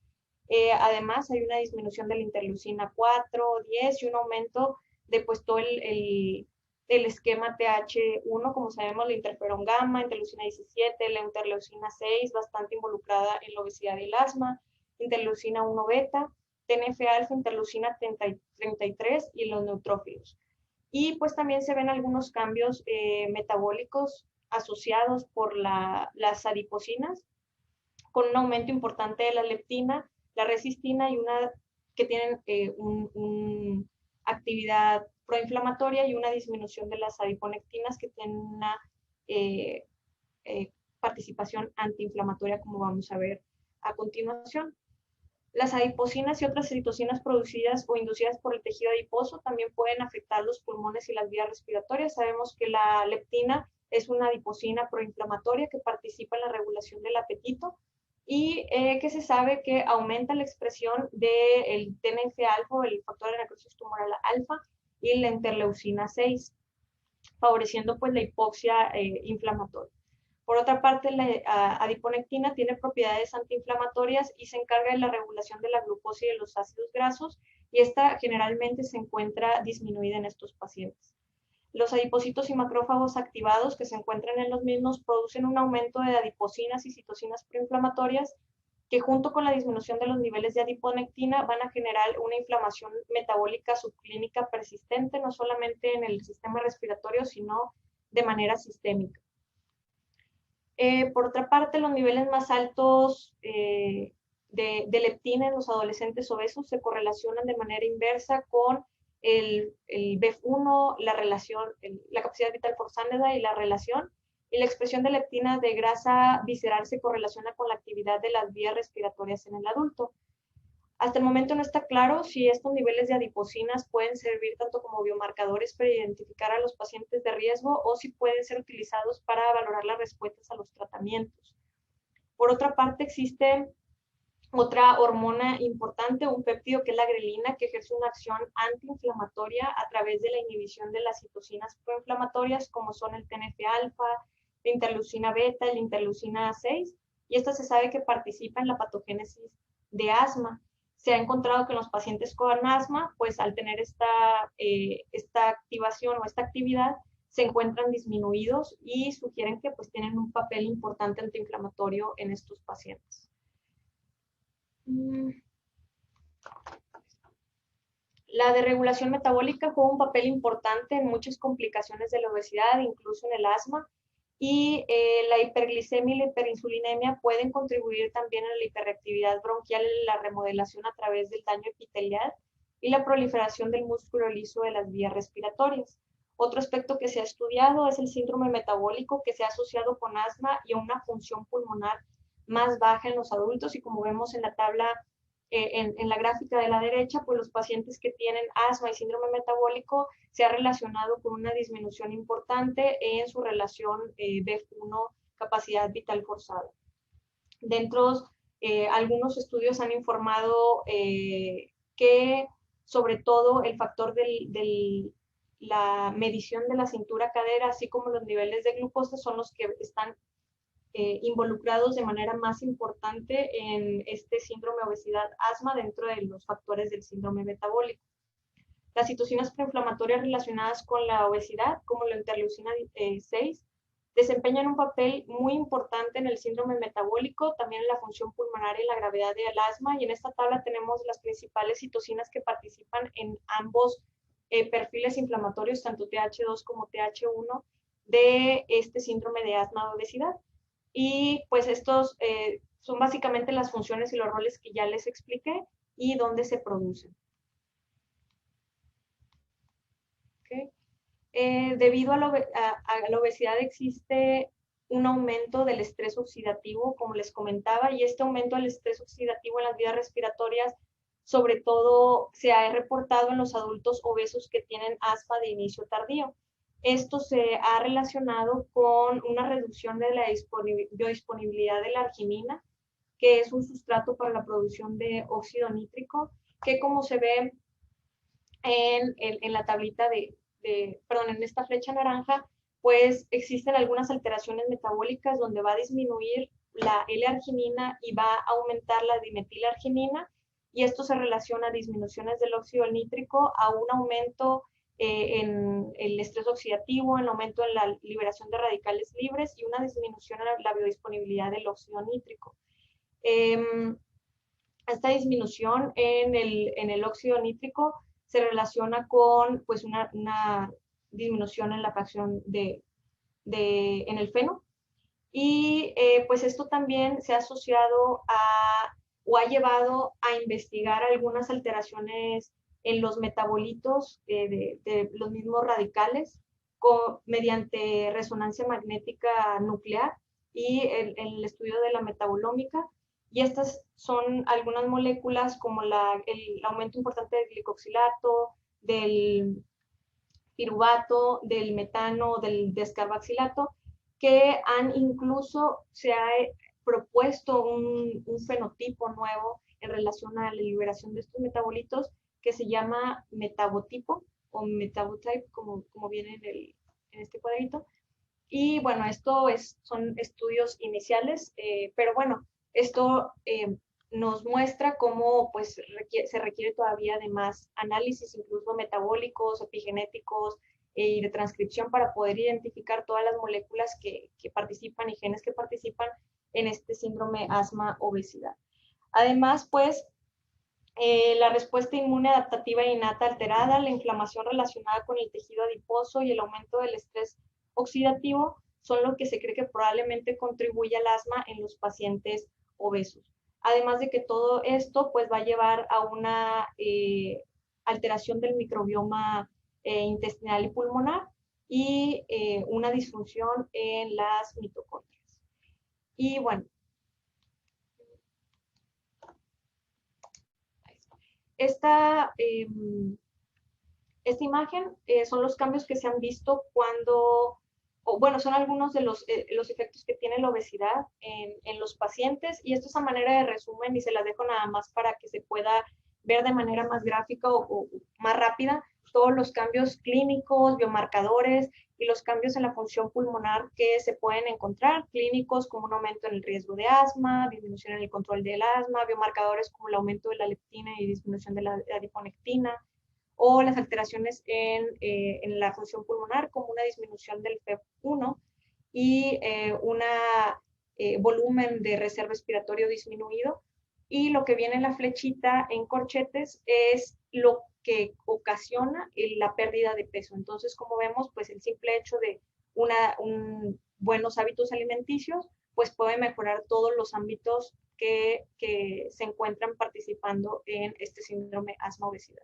Además, hay una disminución de la interleucina 4, 10 y un aumento de pues todo el esquema TH1, como sabemos, la interferón gamma, interleucina 17, la interleucina 6, bastante involucrada en la obesidad y el asma, interleucina 1 beta, TNF-alfa, interleucina 33 y los neutrófilos. Y pues también se ven algunos cambios metabólicos asociados por las adipocinas, con un aumento importante de la leptina, la resistina y una que tienen una actividad proinflamatoria y una disminución de las adiponectinas que tienen una participación antiinflamatoria, como vamos a ver a continuación. Las adipocinas y otras citocinas producidas o inducidas por el tejido adiposo también pueden afectar los pulmones y las vías respiratorias. Sabemos que la leptina es una adipocina proinflamatoria que participa en la regulación del apetito y que se sabe que aumenta la expresión del TNF-alfa, el factor de necrosis tumoral alfa, y la interleucina 6, favoreciendo pues la hipoxia inflamatoria. Por otra parte, la adiponectina tiene propiedades antiinflamatorias y se encarga de la regulación de la glucosa y de los ácidos grasos, y esta generalmente se encuentra disminuida en estos pacientes. Los adipocitos y macrófagos activados que se encuentran en los mismos producen un aumento de adipocinas y citocinas proinflamatorias que junto con la disminución de los niveles de adiponectina van a generar una inflamación metabólica subclínica persistente, no solamente en el sistema respiratorio, sino de manera sistémica. Por otra parte, los niveles más altos de leptina en los adolescentes obesos se correlacionan de manera inversa con el BEF1, la capacidad vital forzánea y la relación, y la expresión de leptina de grasa visceral se correlaciona con la actividad de las vías respiratorias en el adulto. Hasta el momento no está claro si estos niveles de adipocinas pueden servir tanto como biomarcadores para identificar a los pacientes de riesgo o si pueden ser utilizados para valorar las respuestas a los tratamientos. Por otra parte, existe otra hormona importante, un péptido que es la grelina, que ejerce una acción antiinflamatoria a través de la inhibición de las citocinas proinflamatorias, como son el TNF-alfa, la interleucina beta, la interleucina 6, y esta se sabe que participa en la patogénesis de asma. Se ha encontrado que en los pacientes con asma, pues al tener esta activación o esta actividad, se encuentran disminuidos y sugieren que pues tienen un papel importante antiinflamatorio en estos pacientes. La desregulación metabólica juega un papel importante en muchas complicaciones de la obesidad, incluso en el asma, y la hiperglicemia y la hiperinsulinemia pueden contribuir también a la hiperreactividad bronquial y la remodelación a través del daño epitelial y la proliferación del músculo liso de las vías respiratorias. Otro aspecto que se ha estudiado es el síndrome metabólico, que se ha asociado con asma y a una función pulmonar más baja en los adultos, y como vemos en la tabla, en la gráfica de la derecha, pues los pacientes que tienen asma y síndrome metabólico se ha relacionado con una disminución importante en su relación BEF1, capacidad vital forzada. Dentro, algunos estudios han informado que sobre todo el factor la medición de la cintura-cadera, así como los niveles de glucosa, son los que están involucrados de manera más importante en este síndrome obesidad-asma dentro de los factores del síndrome metabólico. Las citocinas proinflamatorias relacionadas con la obesidad, como la interleucina 6, desempeñan un papel muy importante en el síndrome metabólico, también en la función pulmonar y en la gravedad del asma. Y en esta tabla tenemos las principales citocinas que participan en ambos perfiles inflamatorios, tanto TH2 como TH1, de este síndrome de asma o obesidad. Y pues estos son básicamente las funciones y los roles que ya les expliqué y dónde se producen. ¿Okay? Debido a la obesidad existe un aumento del estrés oxidativo, como les comentaba, y este aumento del estrés oxidativo en las vías respiratorias, sobre todo, se ha reportado en los adultos obesos que tienen asma de inicio tardío. Esto se ha relacionado con una reducción de la biodisponibilidad de la arginina, que es un sustrato para la producción de óxido nítrico, que como se ve en la tablita en esta flecha naranja, pues existen algunas alteraciones metabólicas donde va a disminuir la L-arginina y va a aumentar la dimetilarginina, y esto se relaciona a disminuciones del óxido nítrico, a un aumento en el estrés oxidativo, en aumento en la liberación de radicales libres y una disminución en la biodisponibilidad del óxido nítrico. Esta disminución en el óxido nítrico se relaciona con pues una disminución en la fracción en el feno, y pues esto también se ha asociado o ha llevado a investigar algunas alteraciones en los metabolitos de los mismos radicales mediante resonancia magnética nuclear y el estudio de la metabolómica. Y estas son algunas moléculas como el aumento importante del glicoxilato, del piruvato, del metano, del descarboxilato, que se ha propuesto un fenotipo nuevo en relación a la liberación de estos metabolitos, que se llama metabotipo o metabotype, como viene en este cuadrito. Y bueno, son estudios iniciales, pero bueno, esto nos muestra cómo pues se requiere todavía de más análisis, incluso metabólicos, epigenéticos y de transcripción, para poder identificar todas las moléculas que participan y genes que participan en este síndrome asma-obesidad. Además, pues, la respuesta inmune adaptativa innata alterada, la inflamación relacionada con el tejido adiposo y el aumento del estrés oxidativo son lo que se cree que probablemente contribuye al asma en los pacientes obesos. Además de que todo esto pues va a llevar a una alteración del microbioma intestinal y pulmonar y una disfunción en las mitocondrias. Y bueno, esta imagen son los cambios que se han visto son algunos de los efectos que tiene la obesidad en los pacientes, y esto es a manera de resumen y se las dejo nada más para que se pueda ver de manera más gráfica o más rápida todos los cambios clínicos, biomarcadores y los cambios en la función pulmonar que se pueden encontrar, clínicos como un aumento en el riesgo de asma, disminución en el control del asma, biomarcadores como el aumento de la leptina y disminución de la adiponectina, o las alteraciones en la función pulmonar, como una disminución del FEV1 y un volumen de reserva respiratorio disminuido. Y lo que viene en la flechita en corchetes es que ocasiona la pérdida de peso. Entonces, como vemos, pues el simple hecho de buenos hábitos alimenticios, pues puede mejorar todos los ámbitos que se encuentran participando en este síndrome asma-obesidad.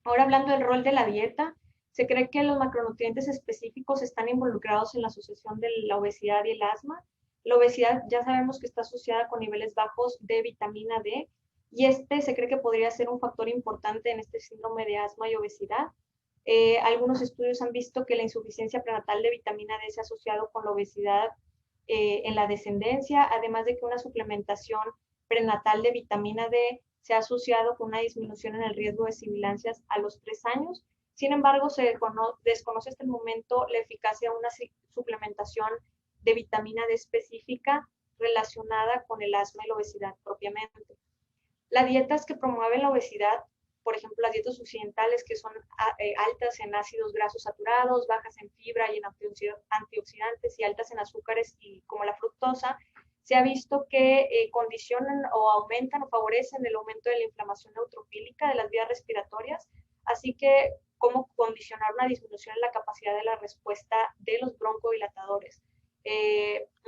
Ahora, hablando del rol de la dieta, se cree que los macronutrientes específicos están involucrados en la asociación de la obesidad y el asma. La obesidad ya sabemos que está asociada con niveles bajos de vitamina D, y se cree que podría ser un factor importante en este síndrome de asma y obesidad. Algunos estudios han visto que la insuficiencia prenatal de vitamina D se ha asociado con la obesidad en la descendencia, además de que una suplementación prenatal de vitamina D se ha asociado con una disminución en el riesgo de sibilancias a los 3 años. Sin embargo, se desconoce hasta el momento la eficacia de una suplementación de vitamina D específica relacionada con el asma y la obesidad propiamente. Las dietas que promueven la obesidad, por ejemplo, las dietas occidentales, que son altas en ácidos grasos saturados, bajas en fibra y en antioxidantes, y altas en azúcares y como la fructosa, se ha visto que condicionan o aumentan o favorecen el aumento de la inflamación neutrofílica de las vías respiratorias, así que cómo condicionar una disminución en la capacidad de la respuesta de los broncodilatadores.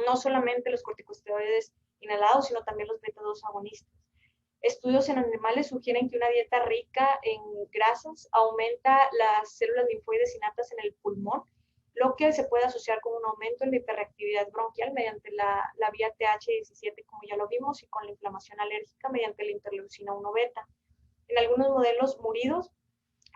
No solamente los corticosteroides inhalados, sino también los beta-2 agonistas. Estudios en animales sugieren que una dieta rica en grasas aumenta las células linfoides innatas en el pulmón, lo que se puede asociar con un aumento en la hiperreactividad bronquial mediante la vía TH17, como ya lo vimos, y con la inflamación alérgica mediante la interleucina 1 beta. En algunos modelos muridos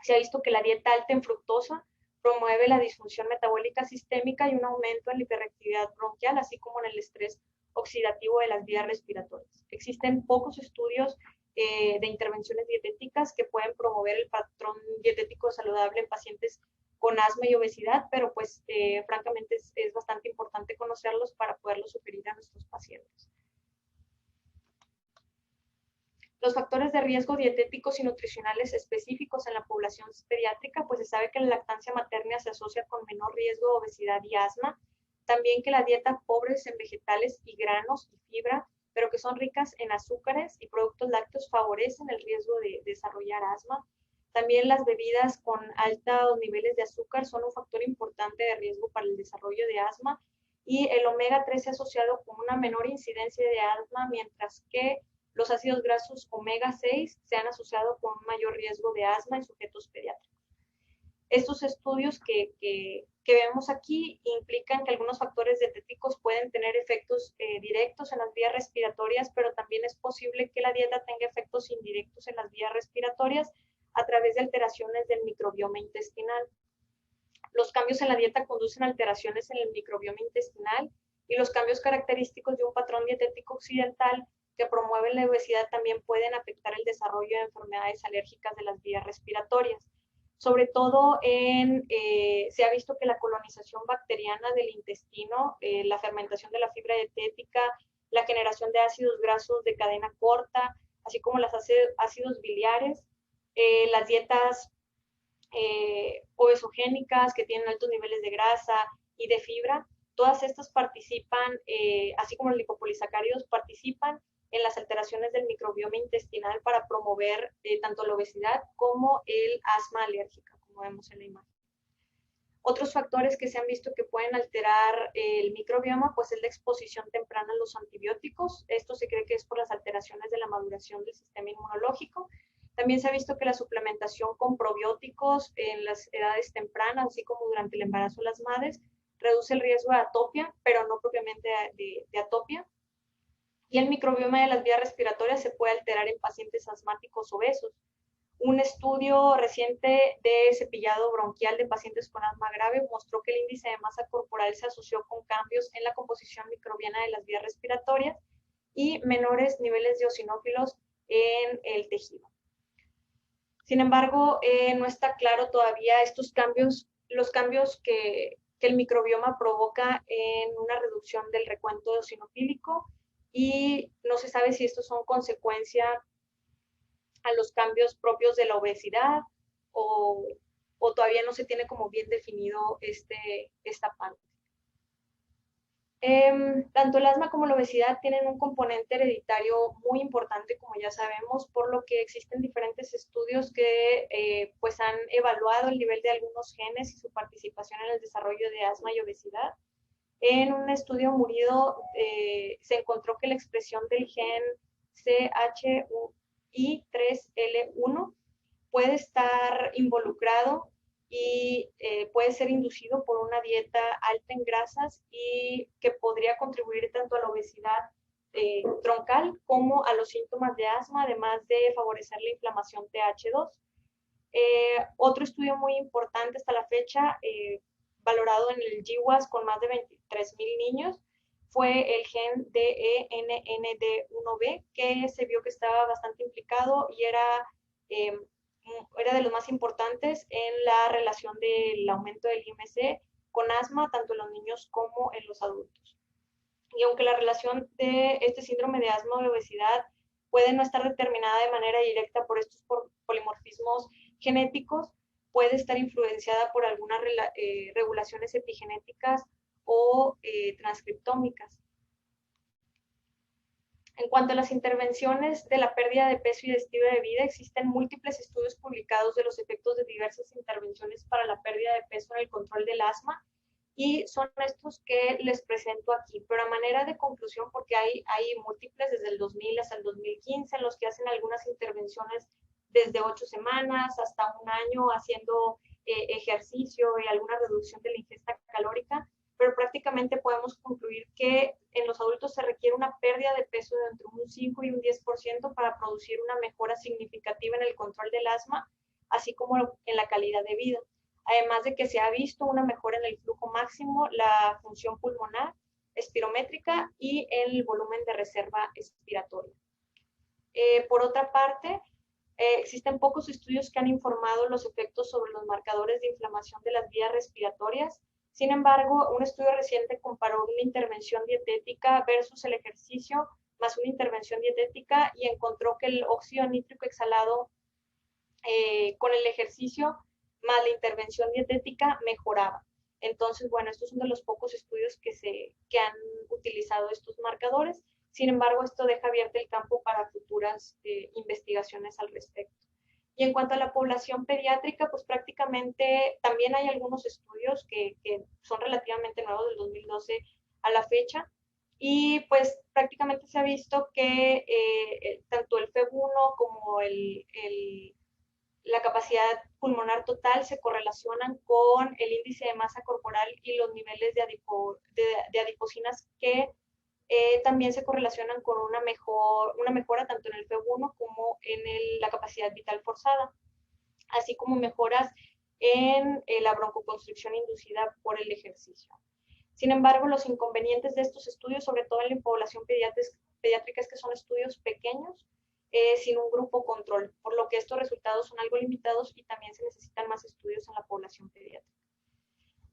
se ha visto que la dieta alta en fructosa promueve la disfunción metabólica sistémica y un aumento en la hiperreactividad bronquial, así como en el estrés oxidativo de las vías respiratorias. Existen pocos estudios de intervenciones dietéticas que pueden promover el patrón dietético saludable en pacientes con asma y obesidad, pero pues francamente es bastante importante conocerlos para poderlos sugerir a nuestros pacientes. Los factores de riesgo dietéticos y nutricionales específicos en la población pediátrica, pues se sabe que la lactancia materna se asocia con menor riesgo de obesidad y asma. También que la dieta pobres en vegetales y granos y fibra, pero que son ricas en azúcares y productos lácteos, favorecen el riesgo de desarrollar asma. También las bebidas con altos niveles de azúcar son un factor importante de riesgo para el desarrollo de asma, y el omega 3 se ha asociado con una menor incidencia de asma, mientras que los ácidos grasos omega 6 se han asociado con un mayor riesgo de asma en sujetos pediátricos. Estos estudios que vemos aquí implican que algunos factores dietéticos pueden tener efectos directos en las vías respiratorias, pero también es posible que la dieta tenga efectos indirectos en las vías respiratorias a través de alteraciones del microbioma intestinal. Los cambios en la dieta conducen a alteraciones en el microbioma intestinal, y los cambios característicos de un patrón dietético occidental que promueven la obesidad también pueden afectar el desarrollo de enfermedades alérgicas de las vías respiratorias. Sobre todo se ha visto que la colonización bacteriana del intestino, la fermentación de la fibra dietética, la generación de ácidos grasos de cadena corta, así como los ácidos biliares, las dietas obesogénicas que tienen altos niveles de grasa y de fibra, todas estas participan, así como los lipopolisacáridos, participan en las alteraciones del microbioma intestinal para promover tanto la obesidad como el asma alérgica, como vemos en la imagen. Otros factores que se han visto que pueden alterar el microbioma, pues es la exposición temprana a los antibióticos. Esto se cree que es por las alteraciones de la maduración del sistema inmunológico. También se ha visto que la suplementación con probióticos en las edades tempranas, así como durante el embarazo de las madres, reduce el riesgo de atopia, pero no propiamente de atopia. Y el microbioma de las vías respiratorias se puede alterar en pacientes asmáticos obesos. Un estudio reciente de cepillado bronquial de pacientes con asma grave mostró que el índice de masa corporal se asoció con cambios en la composición microbiana de las vías respiratorias y menores niveles de eosinófilos en el tejido. Sin embargo, no está claro todavía los cambios que el microbioma provoca en una reducción del recuento eosinofílico, y no se sabe si estos son consecuencia a los cambios propios de la obesidad o todavía no se tiene como bien definido esta parte. Tanto el asma como la obesidad tienen un componente hereditario muy importante, como ya sabemos, por lo que existen diferentes estudios que pues han evaluado el nivel de algunos genes y su participación en el desarrollo de asma y obesidad. En un estudio murido se encontró que la expresión del gen CHI3L1 puede estar involucrado y puede ser inducido por una dieta alta en grasas y que podría contribuir tanto a la obesidad troncal como a los síntomas de asma, además de favorecer la inflamación TH2. Otro estudio muy importante hasta la fecha, valorado en el GWAS con más de 23,000 niños, fue el gen DENND1B, que se vio que estaba bastante implicado y era de los más importantes en la relación del aumento del IMC con asma, tanto en los niños como en los adultos. Y aunque la relación de este síndrome de asma o de obesidad puede no estar determinada de manera directa por estos polimorfismos genéticos, puede estar influenciada por algunas regulaciones epigenéticas o transcriptómicas. En cuanto a las intervenciones de la pérdida de peso y de estilo de vida, existen múltiples estudios publicados de los efectos de diversas intervenciones para la pérdida de peso en el control del asma, y son estos que les presento aquí, pero a manera de conclusión, porque hay múltiples desde el 2000 hasta el 2015 en los que hacen algunas intervenciones desde 8 semanas hasta un año haciendo ejercicio y alguna reducción de la ingesta calórica, pero prácticamente podemos concluir que en los adultos se requiere una pérdida de peso de entre un 5 y un 10% para producir una mejora significativa en el control del asma, así como en la calidad de vida. Además de que se ha visto una mejora en el flujo máximo, la función pulmonar, espirométrica y el volumen de reserva expiratoria. Por otra parte, existen pocos estudios que han informado los efectos sobre los marcadores de inflamación de las vías respiratorias. Sin embargo, un estudio reciente comparó una intervención dietética versus el ejercicio más una intervención dietética y encontró que el óxido nítrico exhalado con el ejercicio más la intervención dietética mejoraba. Entonces, bueno, estos son de los pocos estudios que han utilizado estos marcadores. Sin embargo, esto deja abierto el campo para futuras investigaciones al respecto. Y en cuanto a la población pediátrica, pues prácticamente también hay algunos estudios que son relativamente nuevos, del 2012 a la fecha, y pues prácticamente se ha visto que tanto el FEV1 como la capacidad pulmonar total se correlacionan con el índice de masa corporal y los niveles de adipocinas que también se correlacionan con una mejora tanto en el FEV1 como en la capacidad vital forzada, así como mejoras en la broncoconstricción inducida por el ejercicio. Sin embargo, los inconvenientes de estos estudios, sobre todo en la población pediátrica, es que son estudios pequeños, sin un grupo control, por lo que estos resultados son algo limitados y también se necesitan más estudios en la población pediátrica.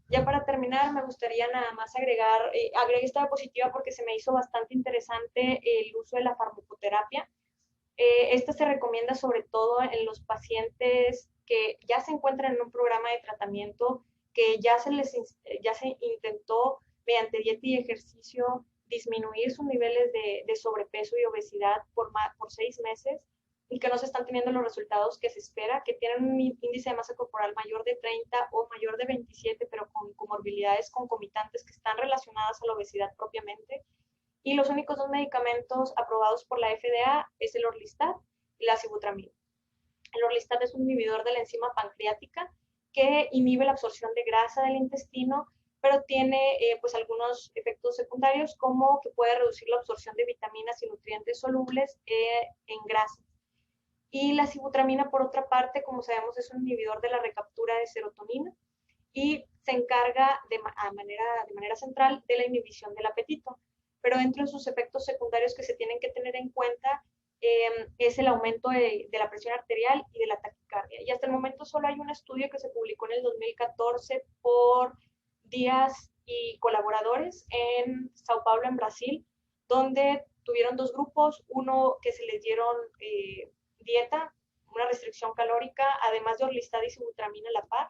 Ya para terminar, me gustaría nada más agregué esta diapositiva porque se me hizo bastante interesante el uso de la farmacoterapia. Esta se recomienda sobre todo en los pacientes que ya se encuentran en un programa de tratamiento, que ya se intentó mediante dieta y ejercicio disminuir sus niveles de sobrepeso y obesidad por 6 meses y que no se están teniendo los resultados que se espera, que tienen un índice de masa corporal mayor de 30 o mayor de 27, pero con comorbilidades concomitantes que están relacionadas a la obesidad propiamente. Y los únicos 2 medicamentos aprobados por la FDA es el Orlistat y la sibutramina. El Orlistat es un inhibidor de la enzima pancreática que inhibe la absorción de grasa del intestino, pero tiene pues algunos efectos secundarios como que puede reducir la absorción de vitaminas y nutrientes solubles en grasa. Y la sibutramina, por otra parte, como sabemos, es un inhibidor de la recaptura de serotonina y se encarga de manera central de la inhibición del apetito. Pero dentro de sus efectos secundarios que se tienen que tener en cuenta es el aumento de la presión arterial y de la taquicardia. Y hasta el momento solo hay un estudio que se publicó en el 2014 por Díaz y colaboradores en Sao Paulo, en Brasil, donde tuvieron 2 grupos, uno que se les dieron dieta, una restricción calórica, además de Orlistat y sibutramina a la par,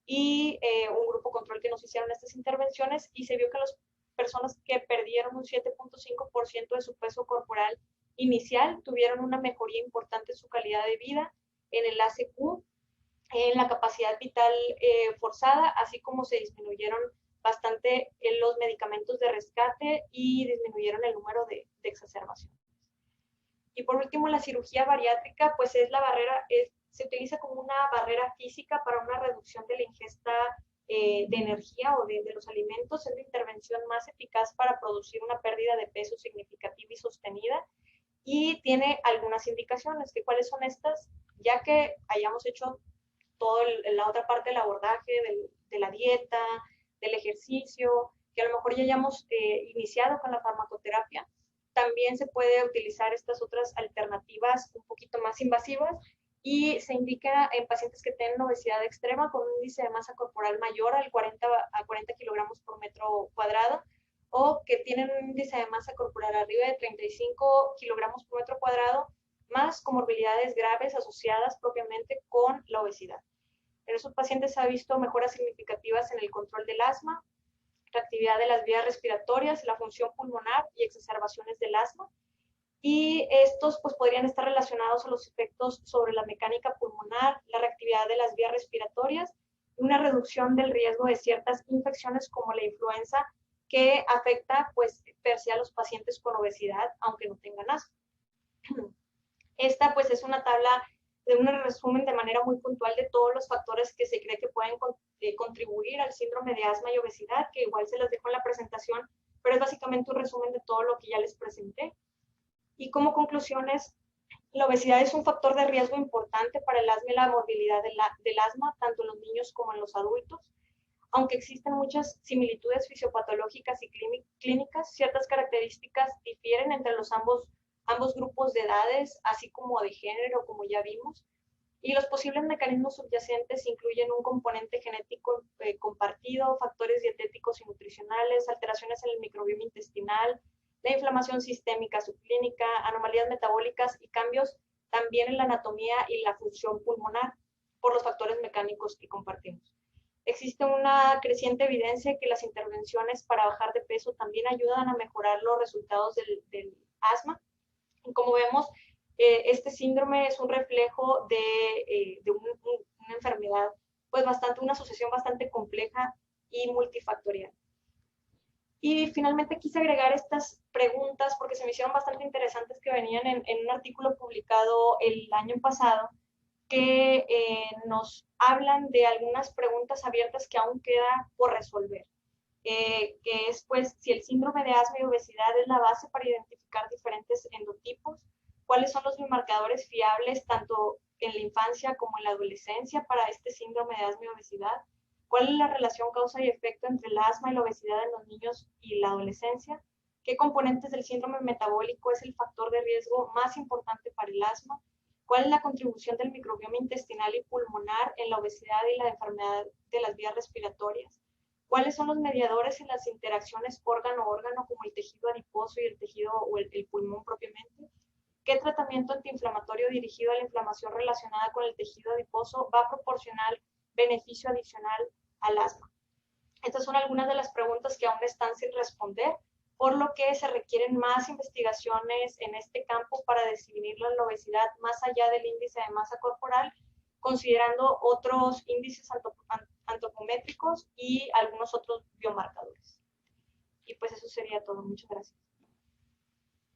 y un grupo control que nos hicieron estas intervenciones, y se vio que los personas que perdieron un 7.5% de su peso corporal inicial tuvieron una mejoría importante en su calidad de vida, en el ACQ, en la capacidad vital forzada, así como se disminuyeron bastante los medicamentos de rescate y disminuyeron el número de exacerbaciones. Y por último, la cirugía bariátrica, pues es la barrera, se utiliza como una barrera física para una reducción de la ingesta de energía o de los alimentos. Es la intervención más eficaz para producir una pérdida de peso significativa y sostenida. Y tiene algunas indicaciones. ¿Cuáles son estas? Ya que hayamos hecho toda la otra parte del abordaje, de la dieta, del ejercicio, que a lo mejor ya hayamos iniciado con la farmacoterapia, también se puede utilizar estas otras alternativas un poquito más invasivas y se indica en pacientes que tienen obesidad extrema con un índice de masa corporal mayor a 40 kilogramos por metro cuadrado o que tienen un índice de masa corporal arriba de 35 kilogramos por metro cuadrado, más comorbilidades graves asociadas propiamente con la obesidad. En esos pacientes se ha visto mejoras significativas en el control del asma, la actividad de las vías respiratorias, la función pulmonar y exacerbaciones del asma. Y estos pues podrían estar relacionados a los efectos sobre la mecánica pulmonar, la reactividad de las vías respiratorias y una reducción del riesgo de ciertas infecciones como la influenza que afecta pues per se a los pacientes con obesidad aunque no tengan asma. Esta pues es una tabla de un resumen de manera muy puntual de todos los factores que se cree que pueden contribuir al síndrome de asma y obesidad, que igual se las dejo en la presentación, pero es básicamente un resumen de todo lo que ya les presenté. Y como conclusiones, la obesidad es un factor de riesgo importante para el asma y la morbilidad del asma, tanto en los niños como en los adultos. Aunque existen muchas similitudes fisiopatológicas y clínicas, ciertas características difieren entre ambos grupos de edades, así como de género, como ya vimos. Y los posibles mecanismos subyacentes incluyen un componente genético compartido, factores dietéticos y nutricionales, alteraciones en el microbioma intestinal, la inflamación sistémica subclínica, anomalías metabólicas y cambios también en la anatomía y la función pulmonar por los factores mecánicos que compartimos. Existe una creciente evidencia que las intervenciones para bajar de peso también ayudan a mejorar los resultados del asma. Y como vemos, este síndrome es un reflejo de una enfermedad, pues una asociación bastante compleja y multifactorial. Y finalmente quise agregar estas preguntas porque se me hicieron bastante interesantes que venían en un artículo publicado el año pasado que nos hablan de algunas preguntas abiertas que aún queda por resolver. Que es pues si el síndrome de asma y obesidad es la base para identificar diferentes endotipos, cuáles son los biomarcadores fiables tanto en la infancia como en la adolescencia para este síndrome de asma y obesidad, cuál es la relación causa y efecto entre el asma y la obesidad en los niños y la adolescencia, qué componentes del síndrome metabólico es el factor de riesgo más importante para el asma, cuál es la contribución del microbioma intestinal y pulmonar en la obesidad y la enfermedad de las vías respiratorias, cuáles son los mediadores en las interacciones órgano-órgano como el tejido adiposo y el tejido o el pulmón propiamente, qué tratamiento antiinflamatorio dirigido a la inflamación relacionada con el tejido adiposo va a proporcionar beneficio adicional al asma. Estas son algunas de las preguntas que aún están sin responder, por lo que se requieren más investigaciones en este campo para definir la obesidad más allá del índice de masa corporal, considerando otros índices antropométricos y algunos otros biomarcadores. Y pues eso sería todo. Muchas gracias.